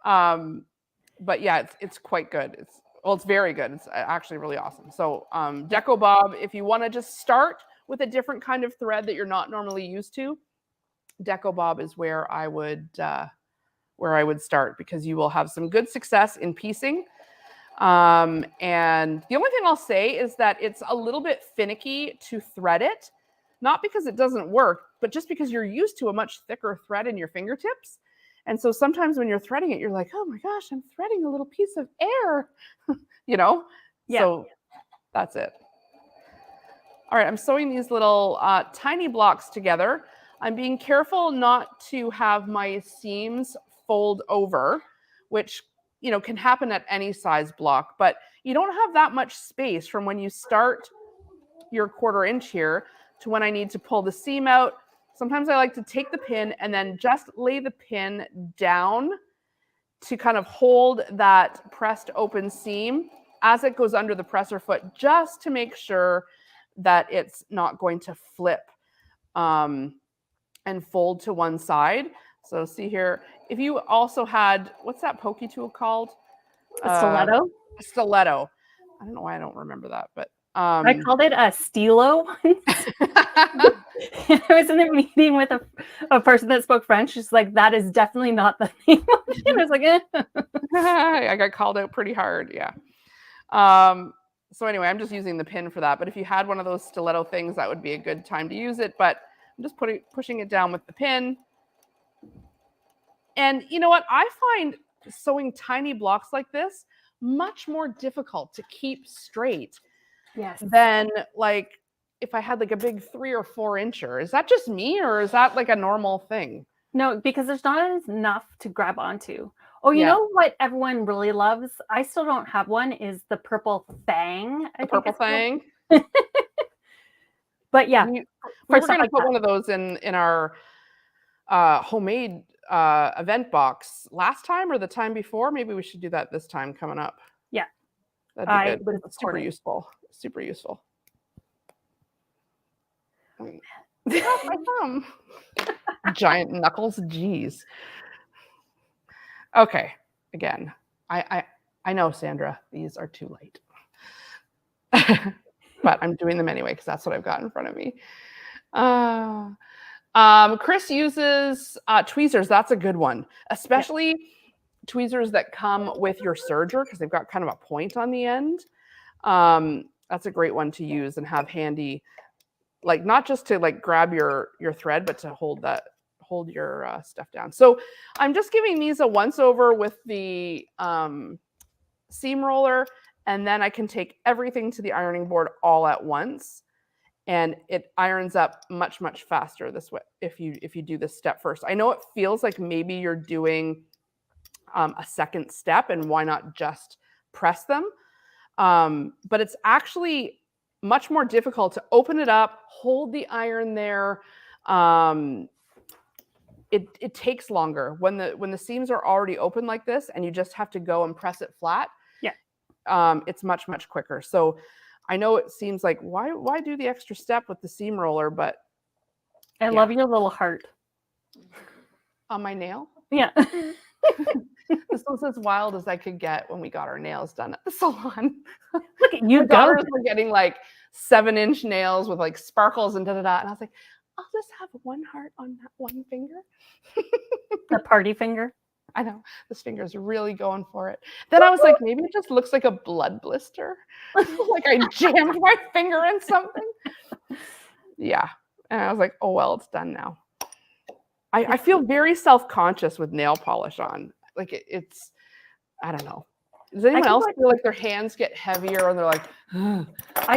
But yeah, it's quite good. It's very good. It's actually really awesome. So, Deco Bob, if you want to just start with a different kind of thread that you're not normally used to, Deco Bob is where I would start, because you will have some good success in piecing. And the only thing I'll say is that it's a little bit finicky to thread it, not because it doesn't work, but just because you're used to a much thicker thread in your fingertips. And so sometimes when you're threading it, you're like, oh my gosh, I'm threading a little piece of air, Yeah. So that's it. All right, I'm sewing these little tiny blocks together. I'm being careful not to have my seams fold over, which can happen at any size block, but you don't have that much space from when you start your 1/4 inch here to when I need to pull the seam out. Sometimes I like to take the pin and then just lay the pin down to kind of hold that pressed open seam as it goes under the presser foot, just to make sure that it's not going to flip and fold to one side. So see here, if you also had, what's that pokey tool called? A stiletto? A stiletto. I don't know why I don't remember that, but I called it a stilo once. I was in a meeting with a person that spoke French. She's like, that is definitely not the name. I was like, I got called out pretty hard. Yeah. So anyway, I'm just using the pin for that. But if you had one of those stiletto things, that would be a good time to use it. But I'm just pushing it down with the pin. And you know what? I find sewing tiny blocks like this much more difficult to keep straight than like if I had like a big 3 or 4 incher. Is that just me, or is that like a normal thing? No, because there's not enough to grab onto. Oh, you know what everyone really loves? I still don't have one, is the purple fang. The purple fang. But yeah, we were going to put one of those in our homemade event box last time or the time before. Maybe we should do that this time coming up. Yeah. That'd be good. It's super useful. Super useful. My thumb. Giant knuckles. Jeez. Okay. Again, I know, Sandra, these are too late. But I'm doing them anyway because that's what I've got in front of me. Chris uses tweezers. That's a good one, especially tweezers that come with your serger because they've got kind of a point on the end. That's a great one to use and have handy, like not just to like grab your thread, but to hold your stuff down. So I'm just giving these a once over with the seam roller, and then I can take everything to the ironing board all at once, and it irons up much, much faster this way if you do this step first. I know it feels like maybe you're doing a second step, and why not just press them? But it's actually much more difficult to open it up, hold the iron there. It takes longer when the seams are already open like this, and you just have to go and press it flat. Yeah, it's much, much quicker. So I know it seems like why do the extra step with the seam roller, but I love your little heart on my nail. Yeah. This was as wild as I could get when we got our nails done at the salon. Look at you, daughters were getting like 7-inch nails with like sparkles and da-da-da. And I was like, I'll just have one heart on that one finger. The party finger. I know, this finger's really going for it. Then I was like, maybe it just looks like a blood blister. Like I jammed my finger in something. Yeah. And I was like, oh, well, it's done now. I feel very self-conscious with nail polish on. Like it's, I don't know. Does anyone else feel like their hands get heavier and they're like, I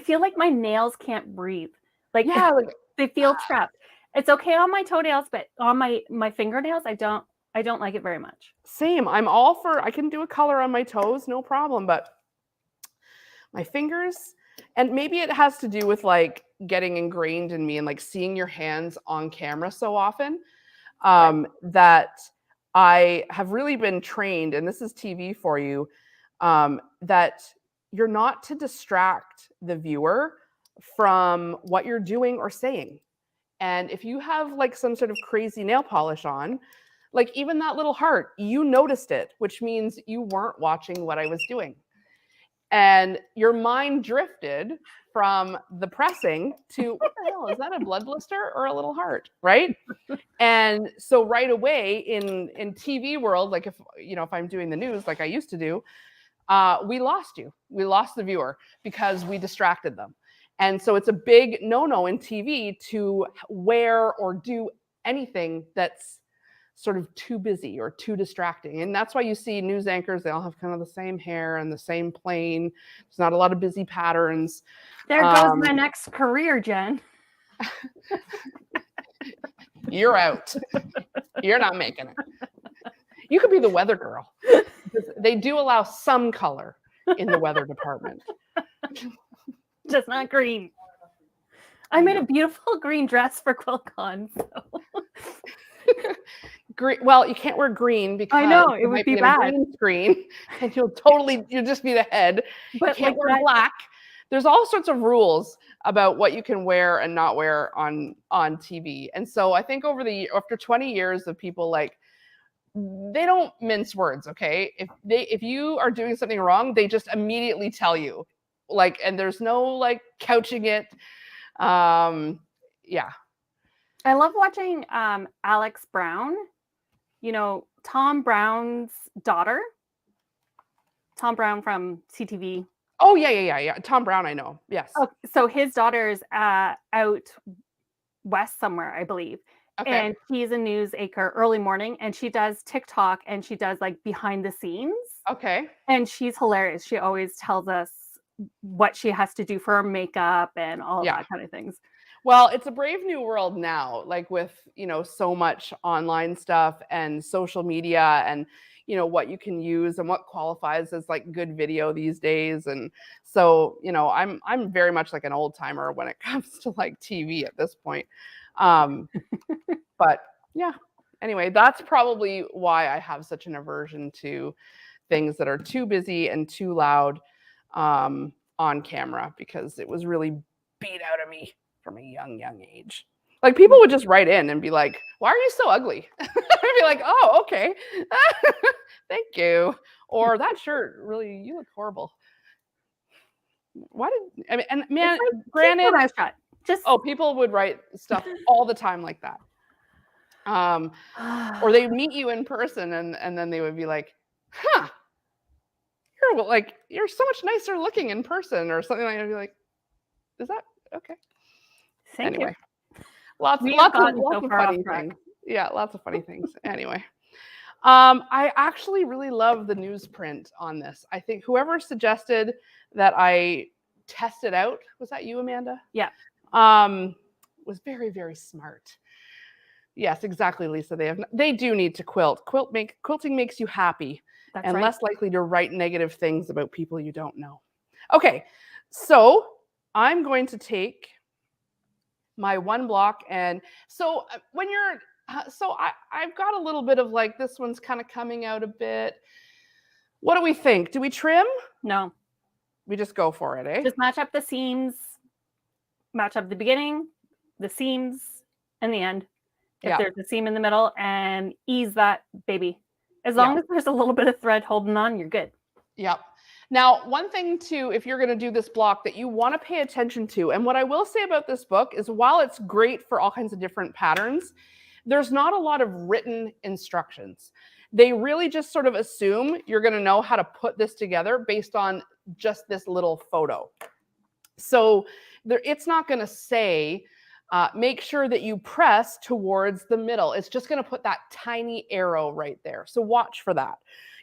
feel like my nails can't breathe. Like, yeah, like they feel trapped. It's okay on my toenails, but on my fingernails, I don't like it very much. Same. I'm all for, I can do a color on my toes, no problem, but my fingers, and maybe it has to do with like getting ingrained in me and like seeing your hands on camera so often, that I have really been trained, and this is TV for you, that you're not to distract the viewer from what you're doing or saying. And if you have like some sort of crazy nail polish on, like even that little heart, you noticed it, which means you weren't watching what I was doing. And your mind drifted from the pressing to, what the hell, is that a blood blister or a little heart, right? And so right away in TV world, like if I'm doing the news like I used to do, we lost you. We lost the viewer because we distracted them. And so it's a big no-no in TV to wear or do anything that's sort of too busy or too distracting. And that's why you see news anchors, they all have kind of the same hair and the same plane. There's not a lot of busy patterns. There goes my next career, Jen. You're out. You're not making it. You could be the weather girl. They do allow some color in the weather department. Just not green. I made a beautiful green dress for QuiltCon. So. Green, well, you can't wear green because I know it would be bad. Green screen, and you'll just be the head. But you can't wear black. There's all sorts of rules about what you can wear and not wear on TV. And so I think after 20 years of people like, they don't mince words, okay? If you are doing something wrong, they just immediately tell you. Like, and there's no like couching it. Yeah. I love watching Alex Brown, Tom Brown's daughter. Tom Brown from CTV. Oh, yeah. Tom Brown, I know. Yes. Oh, so his daughter's out west somewhere, I believe. Okay. And he's a news anchor early morning, and she does TikTok, and she does like behind the scenes. Okay. And she's hilarious. She always tells us what she has to do for her makeup and all that kind of things. Well, it's a brave new world now, like with, so much online stuff and social media and, what you can use and what qualifies as like good video these days. And so, I'm very much like an old timer when it comes to like TV at this point. But yeah, anyway, that's probably why I have such an aversion to things that are too busy and too loud on camera, because it was really beat out of me from a young age. Like people would just write in and be like, "Why are you so ugly?" I'd be like, "Oh, okay, thank you." Or that shirt, really, you look horrible. Why did I mean? And man, granted, people would write stuff all the time like that. Or they meet you in person and then they would be like, "Huh, you're so much nicer looking in person," or something like that. I'd be like, "Is that okay?" Anyway, lots of funny things. Yeah, lots of funny things. Anyway, I actually really love the newsprint on this. I think whoever suggested that I test it out, was that you, Amanda? Yeah. Was very, very smart. Yes, exactly, Lisa. They do need to quilt. Quilting makes you happy. That's and right. Less likely to write negative things about people you don't know. Okay, so I'm going to take my one block, and so when you're, I've got a little bit of like, this one's kind of coming out a bit. What do we think? Do we trim? No. We just go for it, eh? Just match up the seams, match up the beginning, the seams, and the end. If there's a seam in the middle, and ease that baby. As long as there's a little bit of thread holding on, you're good. Yep. Now, one thing too, if you're going to do this block that you want to pay attention to, and what I will say about this book is while it's great for all kinds of different patterns, there's not a lot of written instructions. They really just sort of assume you're going to know how to put this together based on just this little photo. So it's not going to say, make sure that you press towards the middle. It's just going to put that tiny arrow right there. So watch for that.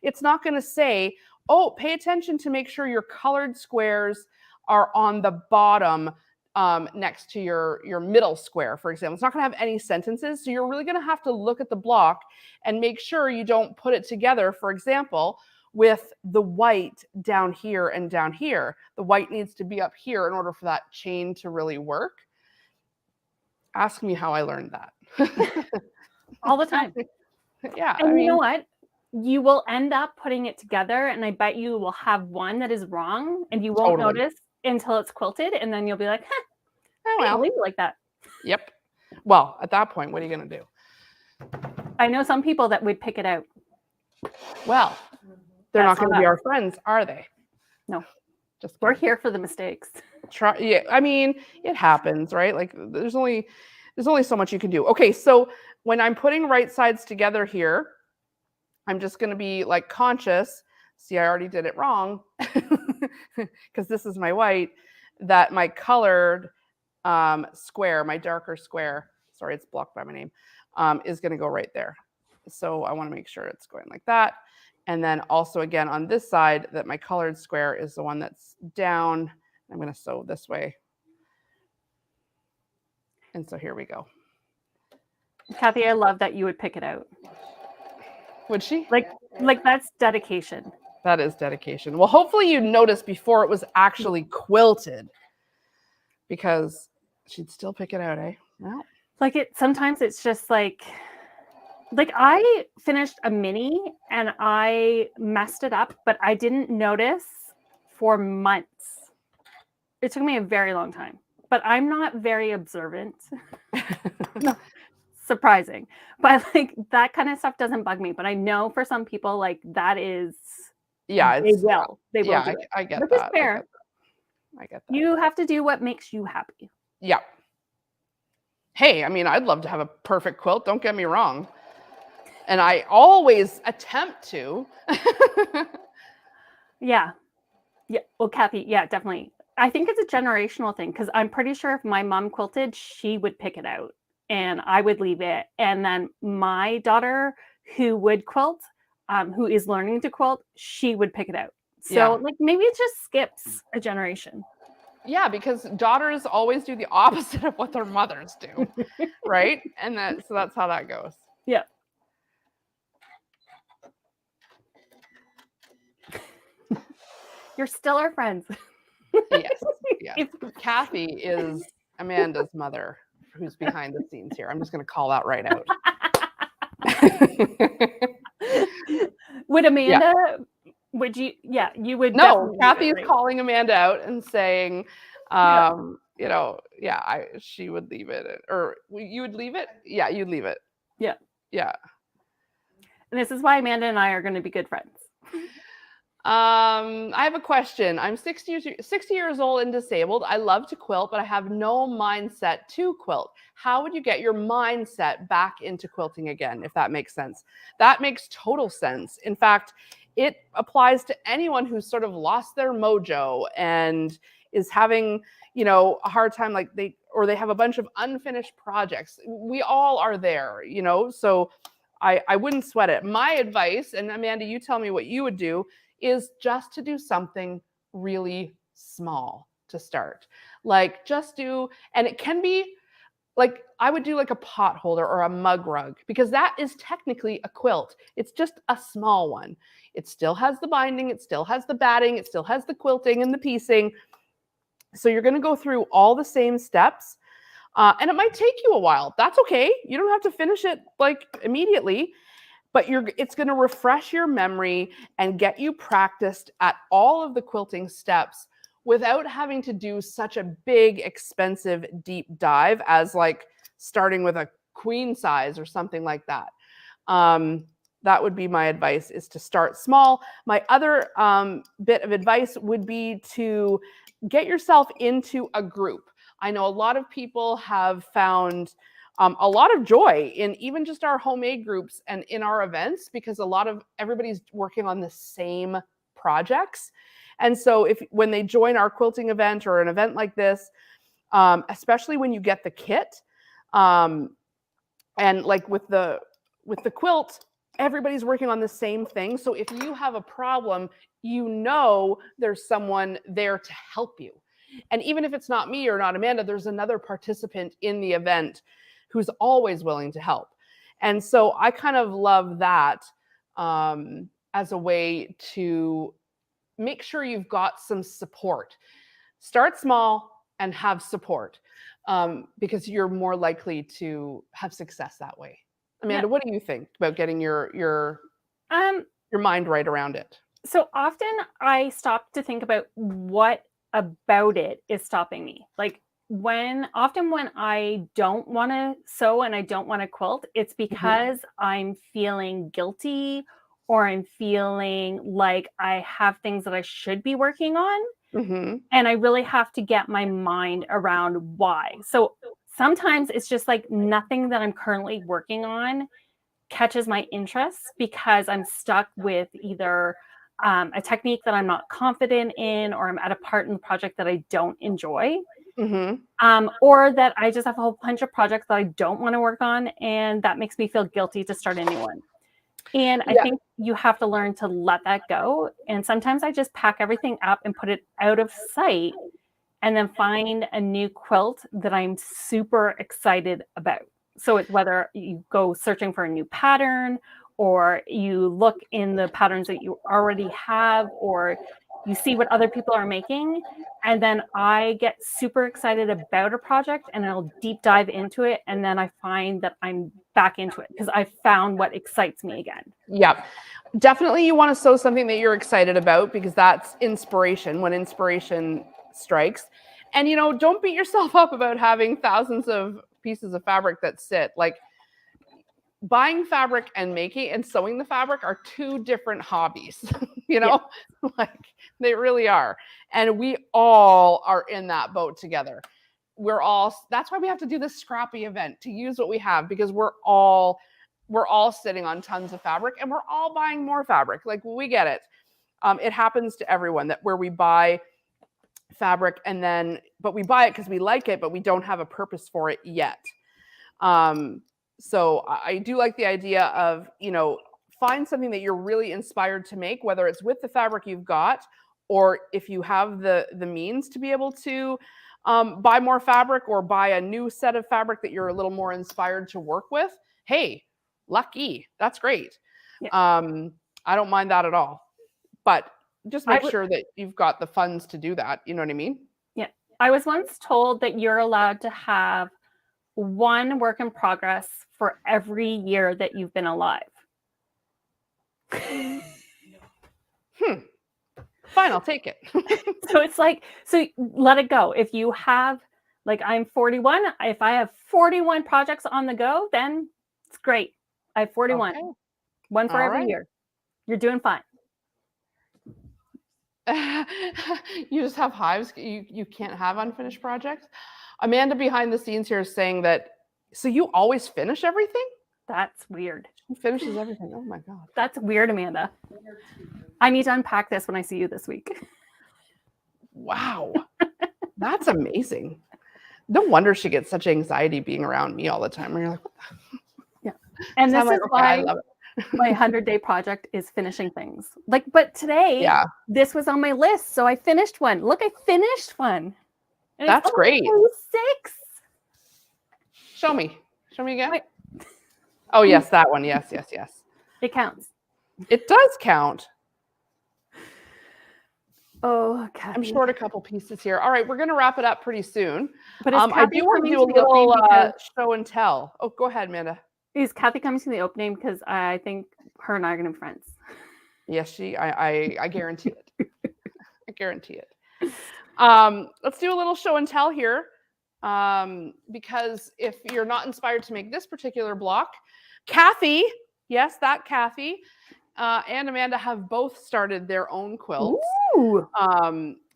It's not going to say, oh, pay attention to make sure your colored squares are on the bottom next to your middle square, for example. It's not going to have any sentences. So you're really going to have to look at the block and make sure you don't put it together, for example, with the white down here and down here. The white needs to be up here in order for that chain to really work. Ask me how I learned that. All the time. Yeah. And you know what? You will end up putting it together, and I bet you will have one that is wrong, and you won't notice until it's quilted, and then you'll be like, huh, oh, well. I leave it like that. Yep. Well, at that point, what are you going to do? I know some people that would pick it out. Well, they're not going to be our friends, are they? No. We're here for the mistakes. Yeah, I mean, it happens, right? Like there's only so much you can do. Okay, so when I'm putting right sides together here, I'm just going to be like conscious. See, I already did it wrong because this is my white, that my colored square, my darker square, sorry, it's blocked by my name, is going to go right there. So I want to make sure it's going like that. And then also again on this side that my colored square is the one that's down. I'm going to sew this way. And so here we go. Kathy, I love that you would pick it out. Would she? Like that's dedication. That is dedication. Well, hopefully you noticed before it was actually quilted, because she'd still pick it out, eh? Well, sometimes it's just like I finished a mini and I messed it up, but I didn't notice for months. It took me a very long time, but I'm not very observant. No, surprising. But like that kind of stuff doesn't bug me. But I know for some people, like that is, yeah, they will. Yeah, do it. I get Which that. is fair. I get that. You have to do what makes you happy. Yeah. Hey, I mean, I'd love to have a perfect quilt. Don't get me wrong. And I always attempt to. Yeah. Yeah. Well, Kathy, yeah, definitely. I think it's a generational thing because I'm pretty sure if my mom quilted, she would pick it out and I would leave it. And then my daughter who would quilt, who is learning to quilt, she would pick it out. So like maybe it just skips a generation. Yeah, because daughters always do the opposite of what their mothers do, right? And so that's how that goes. Yeah. You're still our friends. Yes. Yeah. Kathy is Amanda's mother, who's behind the scenes here. I'm just going to call that right out. Would Amanda, would you, you would. No, Kathy is calling Amanda out and saying, she would leave it, or you would leave it. Yeah, you'd leave it. Yeah. Yeah. And this is why Amanda and I are going to be good friends. I have a question. I'm 60 years old and disabled. I love to quilt, but I have no mindset to quilt. How would you get your mindset back into quilting again, if that makes sense? That makes total sense. In fact, it applies to anyone who's sort of lost their mojo and is having, a hard time, like they have a bunch of unfinished projects. We all are there, so I wouldn't sweat it. My advice, and Amanda, you tell me what you would do, is just to do something really small to start. Like and it can be like, I would do like a pot holder or a mug rug, because that is technically a quilt. It's just a small one. It still has the binding, it still has the batting, it still has the quilting and the piecing. So you're going to go through all the same steps. And it might take you a while. That's okay. You don't have to finish it like immediately. But it's going to refresh your memory and get you practiced at all of the quilting steps without having to do such a big, expensive, deep dive as like starting with a queen size or something like that. That would be my advice, is to start small. My other bit of advice would be to get yourself into a group. I know a lot of people have found a lot of joy in even just our homemade groups and in our events, because everybody's working on the same projects. And so when they join our quilting event or an event like this, especially when you get the kit, and like with the quilt, everybody's working on the same thing. So if you have a problem, there's someone there to help you. And even if it's not me or not Amanda, there's another participant in the event who's always willing to help. And so I kind of love that as a way to make sure you've got some support. Start small and have support, because you're more likely to have success that way. Amanda, what do you think about getting your mind right around it? So often I stop to think about what about it is stopping me. Like, often when I don't want to sew and I don't want to quilt, it's because I'm feeling guilty, or I'm feeling like I have things that I should be working on. And I really have to get my mind around why. So sometimes it's just like nothing that I'm currently working on catches my interest, because I'm stuck with either a technique that I'm not confident in, or I'm at a part in the project that I don't enjoy. Or that I just have a whole bunch of projects that I don't want to work on, and that makes me feel guilty to start a new one. And I think you have to learn to let that go. And sometimes I just pack everything up and put it out of sight, and then find a new quilt that I'm super excited about. So it's whether you go searching for a new pattern, or you look in the patterns that you already have, or you see what other people are making. And then I get super excited about a project, and I'll deep dive into it. And then I find that I'm back into it because I found what excites me again. Yeah, definitely. You want to sew something that you're excited about, because that's inspiration, when inspiration strikes. And, don't beat yourself up about having thousands of pieces of fabric that sit. Like, buying fabric and making and sewing the fabric are two different hobbies, like they really are. And we all are in that boat together. That's why we have to do this scrappy event, to use what we have, because we're all sitting on tons of fabric, and we're all buying more fabric. Like, we get it. It happens to everyone where we buy fabric but we buy it because we like it, but we don't have a purpose for it yet. So I do like the idea of, find something that you're really inspired to make, whether it's with the fabric you've got or if you have the means to be able to buy more fabric or buy a new set of fabric that you're a little more inspired to work with, hey, lucky, that's great. Yeah. I don't mind that at all, but just I make would- sure that you've got the funds to do that. You know what I mean? Yeah. I was once told that you're allowed to have one work in progress for every year that you've been alive. Fine, I'll take it. So it's like, so let it go. If you have, like, I'm 41, if I have 41 projects on the go, then it's great. I have 41, Okay. one for All every right. year. You're doing fine. You just have hives. You can't have unfinished projects. Amanda behind the scenes here is saying that, so you always finish everything? That's weird. She finishes everything. Oh my God. That's weird, Amanda. I need to unpack this when I see you this week. Wow. That's amazing. No wonder she gets such anxiety being around me all the time. You're like, what the? Yeah. And So this I'm like, is okay, why I love it. my 100-day project is finishing things. Like, but today, Yeah, this was on my list, so I finished one. Look, I finished one. And that's it's only great. day 6. Show me. Show me again. Wait. Oh, yes, that one. Yes, yes, yes. It counts. It does count. Oh, I'm short a couple pieces here. All right, we're going to wrap it up pretty soon. But is I Kathy do want to coming do to a the opening little because show and tell. Oh, go ahead, Amanda. is Kathy coming to the opening? Because I think her and I are going to be friends. Yes, I guarantee it. I guarantee it. Let's do a little show and tell here. Because if you're not inspired to make this particular block, Kathy, yes, that Kathy, and Amanda have both started their own quilts. Ooh.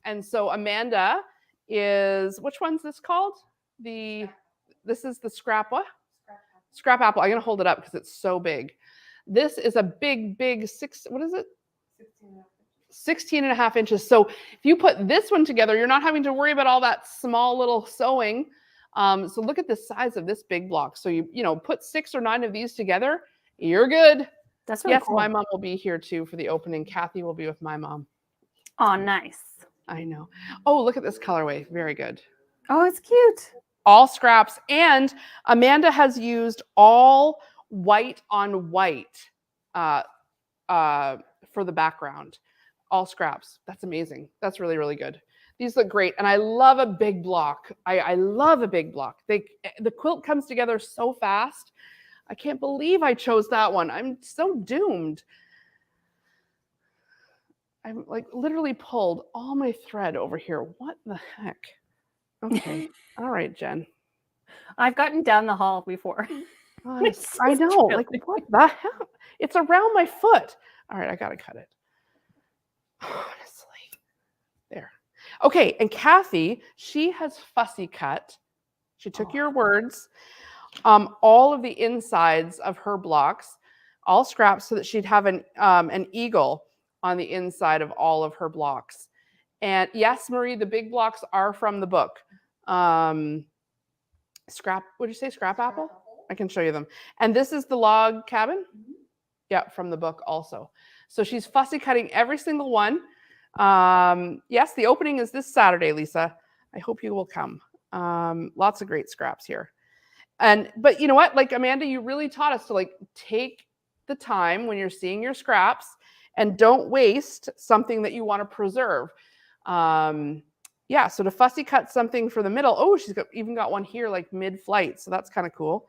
And so Amanda is, which one's this called? This is the scrap what? Scrap apple. I'm going to hold it up because it's so big. This is a big, what is it? 16 and a half inches. So if you put this one together, you're not having to worry about all that small little sewing. So look at the size of this big block. So you know, put 6 or 9 of these together, you're good. That's really yes, cool. my mom will be here too for the opening. Kathy will be with my mom. Oh, nice. I know. Oh, look at this colorway. Very good. Oh, it's cute. All scraps. And Amanda has used all white on white for the background. All scraps. That's amazing. That's really, really good. These look great. And I love a big block. I love a big block. The quilt comes together so fast. I can't believe I chose that one. I'm so doomed. I'm like literally pulled all my thread over here. What the heck? Okay. All right, Jen. I've gotten down the hall before. I know. Like, what the hell? It's around my foot. All right, I got to cut it. Honestly. There. Okay, and Kathy, she has fussy cut. She took your words. All of the insides of her blocks, all scraps, so that she'd have an eagle on the inside of all of her blocks. And yes, Marie, the big blocks are from the book. Scrap, would you say scrap apple? I can show you them. And this is the log cabin. Yeah, from the book also. So she's fussy cutting every single one. Yes, the opening is this Saturday, Lisa. I hope you will come. Lots of great scraps here. But you know what? Like Amanda, you really taught us to like take the time when you're seeing your scraps and don't waste something that you want to preserve. Yeah, so to fussy cut something for the middle. Oh, she's even got one here like mid-flight. So that's kind of cool.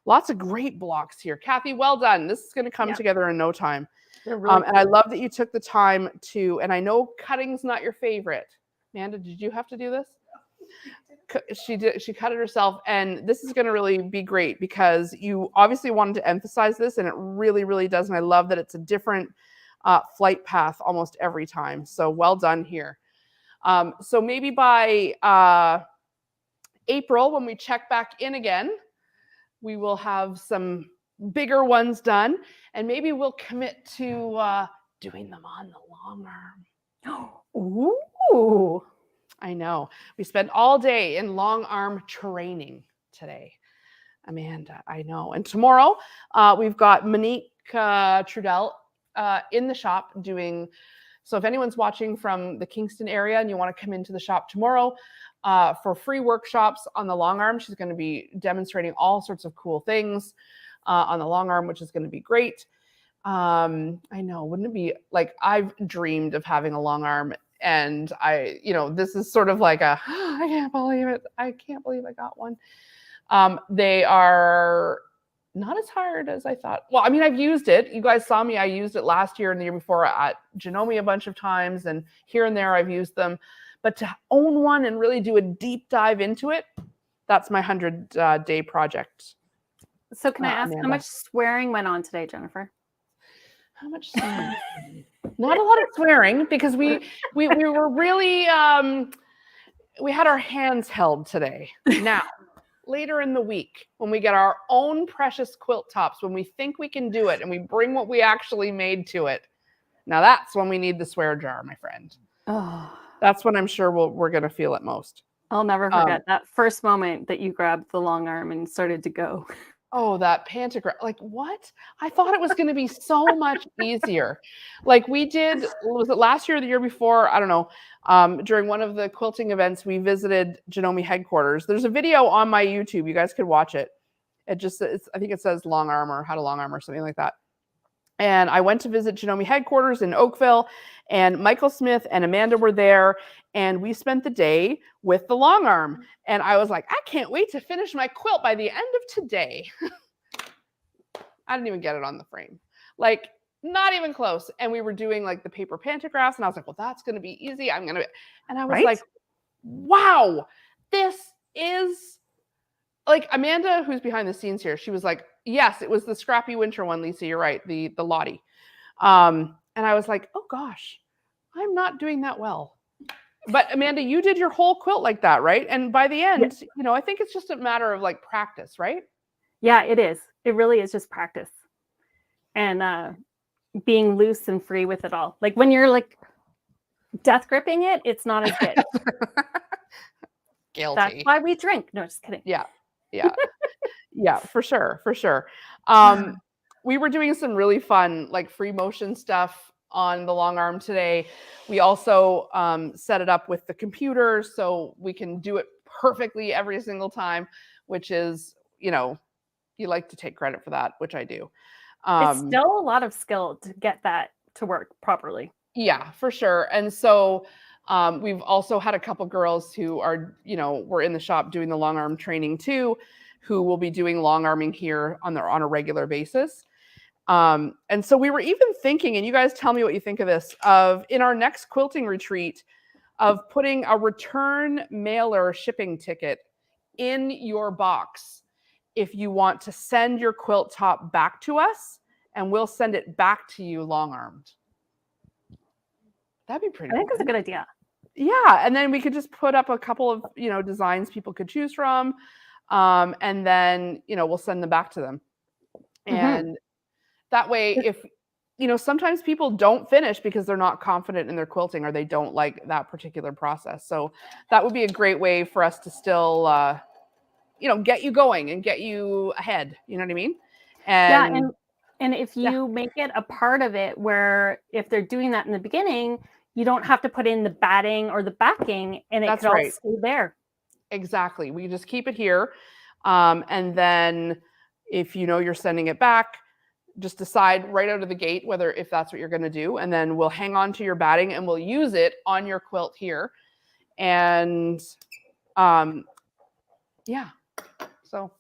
Lots of great blocks here. Kathy, well done. This is going to come together in no time. Really and I love that you took the time to, and I know cutting's not your favorite. Amanda, did you have to do this? She did. She cut it herself. And this is going to really be great because you obviously wanted to emphasize this, and it really, really does. And I love that it's a different flight path almost every time. So well done here. So maybe by April, when we check back in again, we will have some bigger ones done, and maybe we'll commit to doing them on the long arm. Ooh. I know. We spent all day in long arm training today. Amanda, I know. And tomorrow, we've got Monique Trudell in the shop doing So if anyone's watching from the Kingston area and you want to come into the shop tomorrow for free workshops on the long arm, she's going to be demonstrating all sorts of cool things on the long arm, which is going to be great. I know, wouldn't it be like, I've dreamed of having a long arm, and this is sort of like a, I can't believe it. I can't believe I got one. They are not as hard as I thought. Well, I mean, I've used it. You guys saw me. I used it last year and the year before at Janome a bunch of times, and here and there I've used them. But to own one and really do a deep dive into it, that's my 100-day project. So can I ask how much swearing went on today, Jennifer? How much swearing? Not a lot of swearing, because we were really we had our hands held today. Now, later in the week, when we get our own precious quilt tops, when we think we can do it and we bring what we actually made to it, now that's when we need the swear jar, my friend. Oh, that's when I'm sure we're going to feel it most. I'll never forget that first moment that you grabbed the long arm and started to go. Oh, that pantograph. Like, what? I thought it was going to be so much easier. Like we did, was it last year or the year before? I don't know. During one of the quilting events, we visited Janome headquarters. There's a video on my YouTube. You guys could watch it. I think it says long arm or how to long arm or something like that. And I went to visit Janome headquarters in Oakville, and Michael Smith and Amanda were there, and we spent the day with the long arm. And I was like, I can't wait to finish my quilt by the end of today. I didn't even get it on the frame. Like, not even close. And we were doing like the paper pantographs, and I was like, well, that's going to be easy. And I was like, wow, this is like Amanda, who's behind the scenes here. She was like, yes, it was the scrappy winter one, Lisa, you're right. The Lottie. And I was like, oh gosh, I'm not doing that well. But Amanda, you did your whole quilt like that, right? And by the end, I think it's just a matter of like practice, right? Yeah, it is. It really is just practice. And being loose and free with it all. Like when you're like death gripping it, it's not as good. Guilty. That's why we drink. No, just kidding. Yeah. Yeah, for sure. We were doing some really fun, like free motion stuff on the long arm today. We also set it up with the computer so we can do it perfectly every single time, which is, you like to take credit for that, which I do. It's still a lot of skill to get that to work properly. Yeah, for sure. And so we've also had a couple girls who are, were in the shop doing the long arm training too, who will be doing long arming here on a regular basis. And so we were even thinking, and you guys tell me what you think of this, of in our next quilting retreat, of putting a return mailer shipping ticket in your box if you want to send your quilt top back to us, and we'll send it back to you long armed. That'd be pretty. I think that's a good idea. Yeah, and then we could just put up a couple of designs people could choose from, and then we'll send them back to them. And that way, if sometimes people don't finish because they're not confident in their quilting or they don't like that particular process. So that would be a great way for us to still get you going and get you ahead. You know what I mean? And if you make it a part of it where if they're doing that in the beginning, you don't have to put in the batting or the backing, and it can all stay there. Exactly. We just keep it here. And then if you're sending it back, just decide right out of the gate if that's what you're going to do. And then we'll hang on to your batting and we'll use it on your quilt here. And so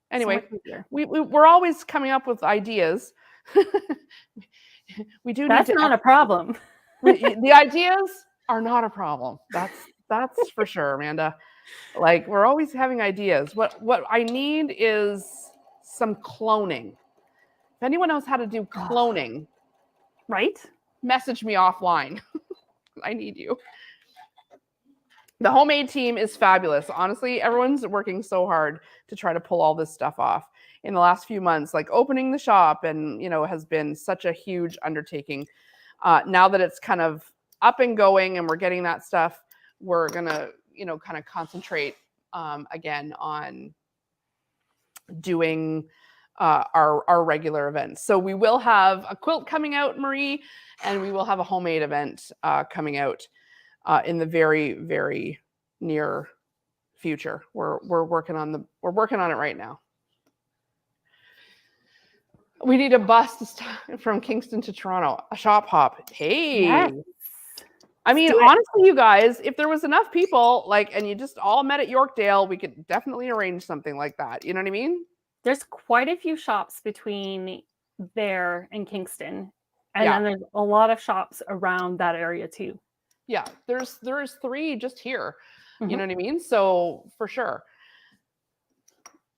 anyway, we're always coming up with ideas. We do. That's not a problem. The ideas are not a problem. That's for sure, Amanda. Like, we're always having ideas. What I need is some cloning. If anyone knows how to do cloning, right? Message me offline. I need you. The homemade team is fabulous. Honestly, everyone's working so hard to try to pull all this stuff off in the last few months. Like opening the shop and, has been such a huge undertaking. Now that it's kind of up and going and we're getting that stuff, we're going to, kind of concentrate again on doing our regular events. So we will have a quilt coming out, Marie, and we will have a homemade event coming out in the very, very near future. We're working on it right now. We need a bus from Kingston to Toronto, a shop hop. Hey. Yes. I mean, honestly, you guys, if there was enough people, like, and you just all met at Yorkdale, we could definitely arrange something like that. You know what I mean? There's quite a few shops between there and Kingston. And Yeah. then there's a lot of shops around that area too. Yeah, there's 3 just here. Mhm. You know what I mean? So for sure.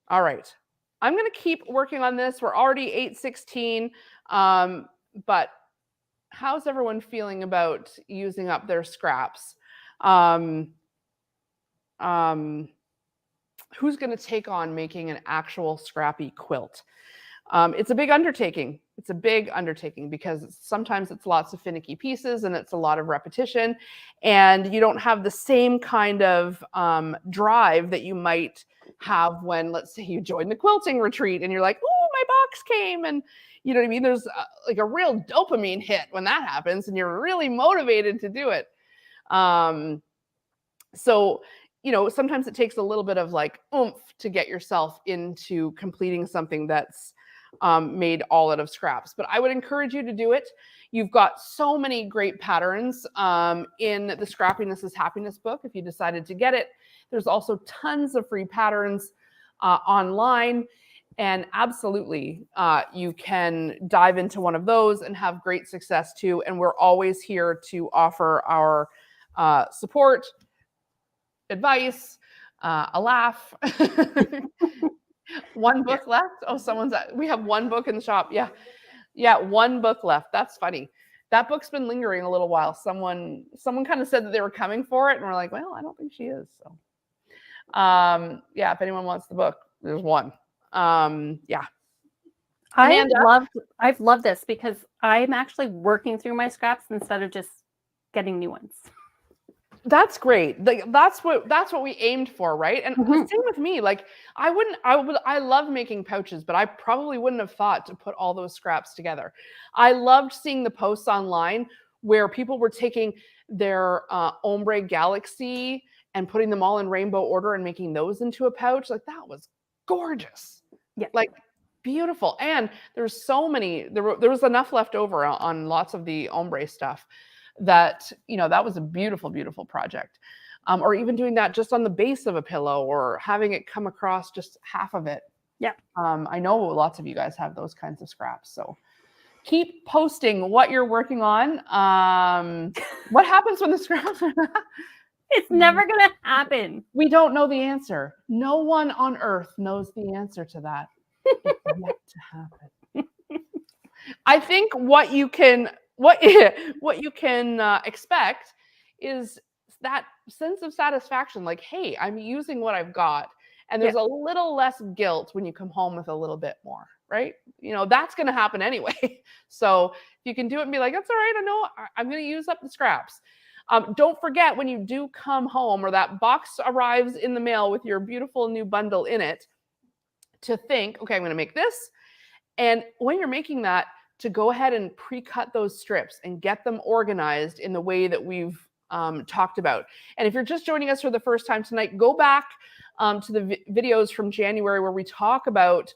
All right. I'm going to keep working on this. We're already 8:16. But how's everyone feeling about using up their scraps? Who's going to take on making an actual scrappy quilt? It's a big undertaking. It's a big undertaking because sometimes it's lots of finicky pieces and it's a lot of repetition, and you don't have the same kind of drive that you might have when, let's say, you join the quilting retreat and you're like, oh, my box came, and you know what I mean? There's like a real dopamine hit when that happens and you're really motivated to do it. So, you know, sometimes it takes a little bit of like oomph to get yourself into completing something that's made all out of scraps. But I would encourage you to do it. You've got so many great patterns in the Scrappiness is Happiness book if you decided to get it. There's also tons of free patterns online. And absolutely, you can dive into one of those and have great success too. And we're always here to offer our support, advice, a laugh. One book left. Oh, we have one book in the shop. Yeah, one book left. That's funny. That book's been lingering a little while. Someone kind of said that they were coming for it, and we're like, well, I don't think she is. So, yeah, if anyone wants the book, there's one. Yeah. I've loved this because I'm actually working through my scraps instead of just getting new ones. That's great. That's what we aimed for, right? And the same with me. Like I love making pouches, but I probably wouldn't have thought to put all those scraps together. I loved seeing the posts online where people were taking their ombre galaxy and putting them all in rainbow order and making those into a pouch. Like that was gorgeous. Yeah. Like beautiful. And there's so many, there was enough left over on lots of the ombre stuff that, you know, that was a beautiful, beautiful project. Or even doing that just on the base of a pillow or having it come across just half of it. Yeah. I know lots of you guys have those kinds of scraps. So keep posting what you're working on. What happens when the scraps It's never going to happen. We don't know the answer. No one on earth knows the answer to that. It's yet to happen. I think what you can expect is that sense of satisfaction, like, hey, I'm using what I've got. And there's a little less guilt when you come home with a little bit more, right? You know, that's going to happen anyway. So if you can do it and be like, that's all right, I know I'm going to use up the scraps. Don't forget when you do come home or that box arrives in the mail with your beautiful new bundle in it, to think, okay, I'm going to make this. And when you're making that, to go ahead and pre-cut those strips and get them organized in the way that we've talked about. And if you're just joining us for the first time tonight, go back to the videos from January where we talk about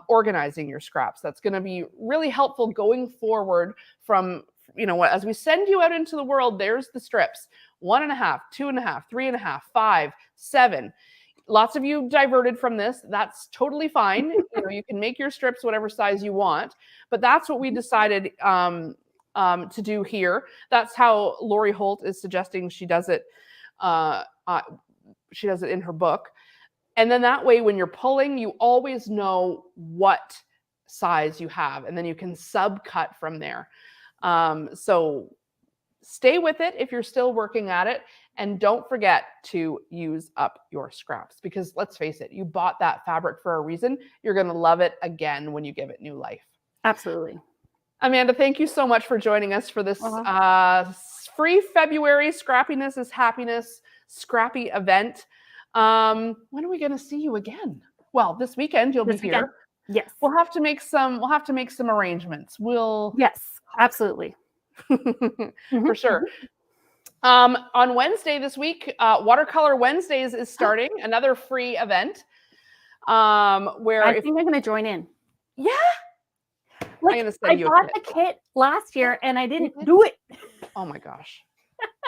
organizing your scraps. That's going to be really helpful going forward from, you know, as we send you out into the world, there's the strips, 1.5, 2.5, 3.5, 5, 7. Lots of you diverted from this. That's totally fine. You know, you can make your strips whatever size you want, but that's what we decided to do here. That's how Lori Holt is suggesting she does it. She does it in her book. And then that way, when you're pulling, you always know what size you have, and then you can subcut from there. So stay with it if you're still working at it. And don't forget to use up your scraps, because let's face it, you bought that fabric for a reason. You're going to love it again when you give it new life. Absolutely. Amanda, thank you so much for joining us for this free February Scrappiness is Happiness scrappy event. When are we going to see you again? Well, this weekend you'll be here. Yes. We'll have to make some arrangements. Yes, absolutely. For sure. On Wednesday this week, Watercolor Wednesdays is starting, another free event. Where I think I'm going to join in. Yeah. Like, I'm gonna send you a bought kit. the kit last year and I didn't do it. Oh my gosh.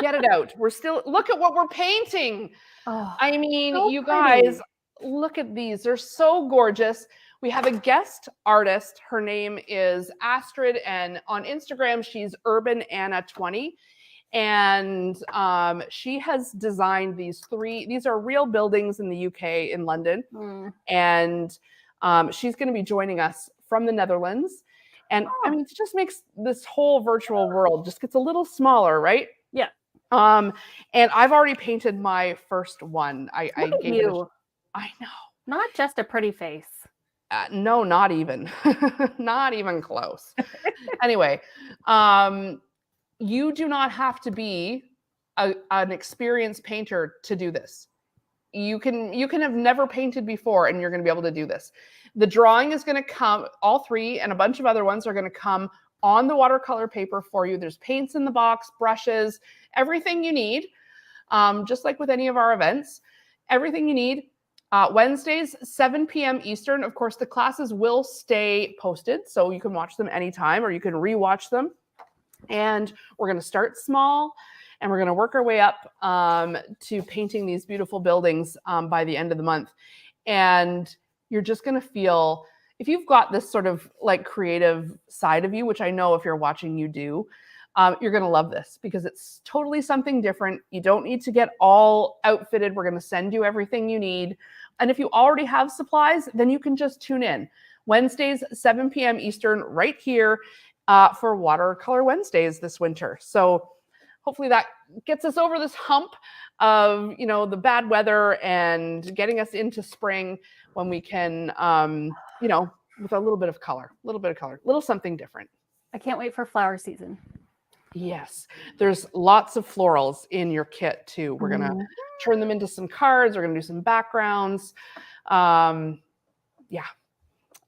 Get it out. Look at what we're painting. Oh, I mean, so you pretty. guys, look at these. They're so gorgeous. We have a guest artist. Her name is Astrid, and on Instagram, she's UrbanAnna20. And she has designed these are real buildings in the UK, in London. And she's going to be joining us from the Netherlands. And I mean, it just makes this whole virtual world just gets a little smaller, right? Yeah. And I've already painted my first one. I gave it I know. Not just a pretty face. No, not even. Not even close. Anyway, you do not have to be an experienced painter to do this. You can have never painted before and you're going to be able to do this. The drawing is going to come, all three and a bunch of other ones are going to come on the watercolor paper for you. There's paints in the box, brushes, everything you need. Just like with any of our events, everything you need. Wednesdays, 7 p.m. Eastern. Of course, the classes will stay posted, so you can watch them anytime or you can rewatch them. And we're going to start small and we're going to work our way up to painting these beautiful buildings by the end of the month. And you're just going to feel, if you've got this sort of like creative side of you, which I know if you're watching you do, you're going to love this because it's totally something different. You don't need to get all outfitted. We're going to send you everything you need. And if you already have supplies, then you can just tune in. Wednesdays, 7 p.m. Eastern, right here for Watercolor Wednesdays this winter. So hopefully that gets us over this hump of, the bad weather and getting us into spring when we can, with a little bit of color, little something different. I can't wait for flower season. Yes, there's lots of florals in your kit too. We're gonna turn them into some cards. We're gonna do some backgrounds. Yeah.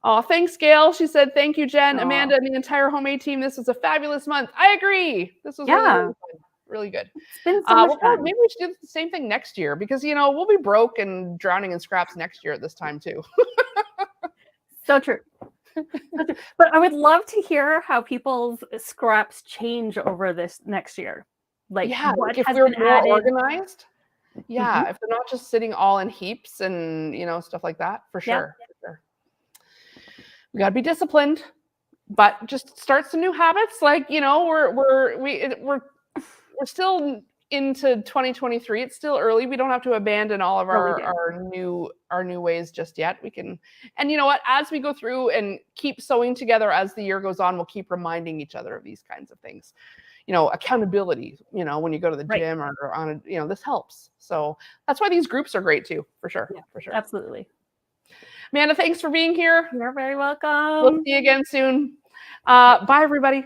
Oh, thanks, Gail. She said, thank you, Jen, Amanda, and the entire homemade team. This was a fabulous month. I agree. This was really good. It's been so much fun. Maybe we should do the same thing next year because, we'll be broke and drowning in scraps next year at this time too. So true. But I would love to hear how people's scraps change over this next year. Like, what if has we're been more added. Organized. Yeah, if they're not just sitting all in heaps and stuff like that, for sure. For sure. We got to be disciplined, but just start some new habits. Like we're still into 2023. It's still early. We don't have to abandon all of our new ways just yet. We can, and you know what? As we go through and keep sewing together as the year goes on, we'll keep reminding each other of these kinds of things. Accountability. When you go to the gym or on this helps. So that's why these groups are great too, for sure. Yeah, for sure. Absolutely. Amanda, thanks for being here. You're very welcome. We'll see you again soon. Bye, everybody.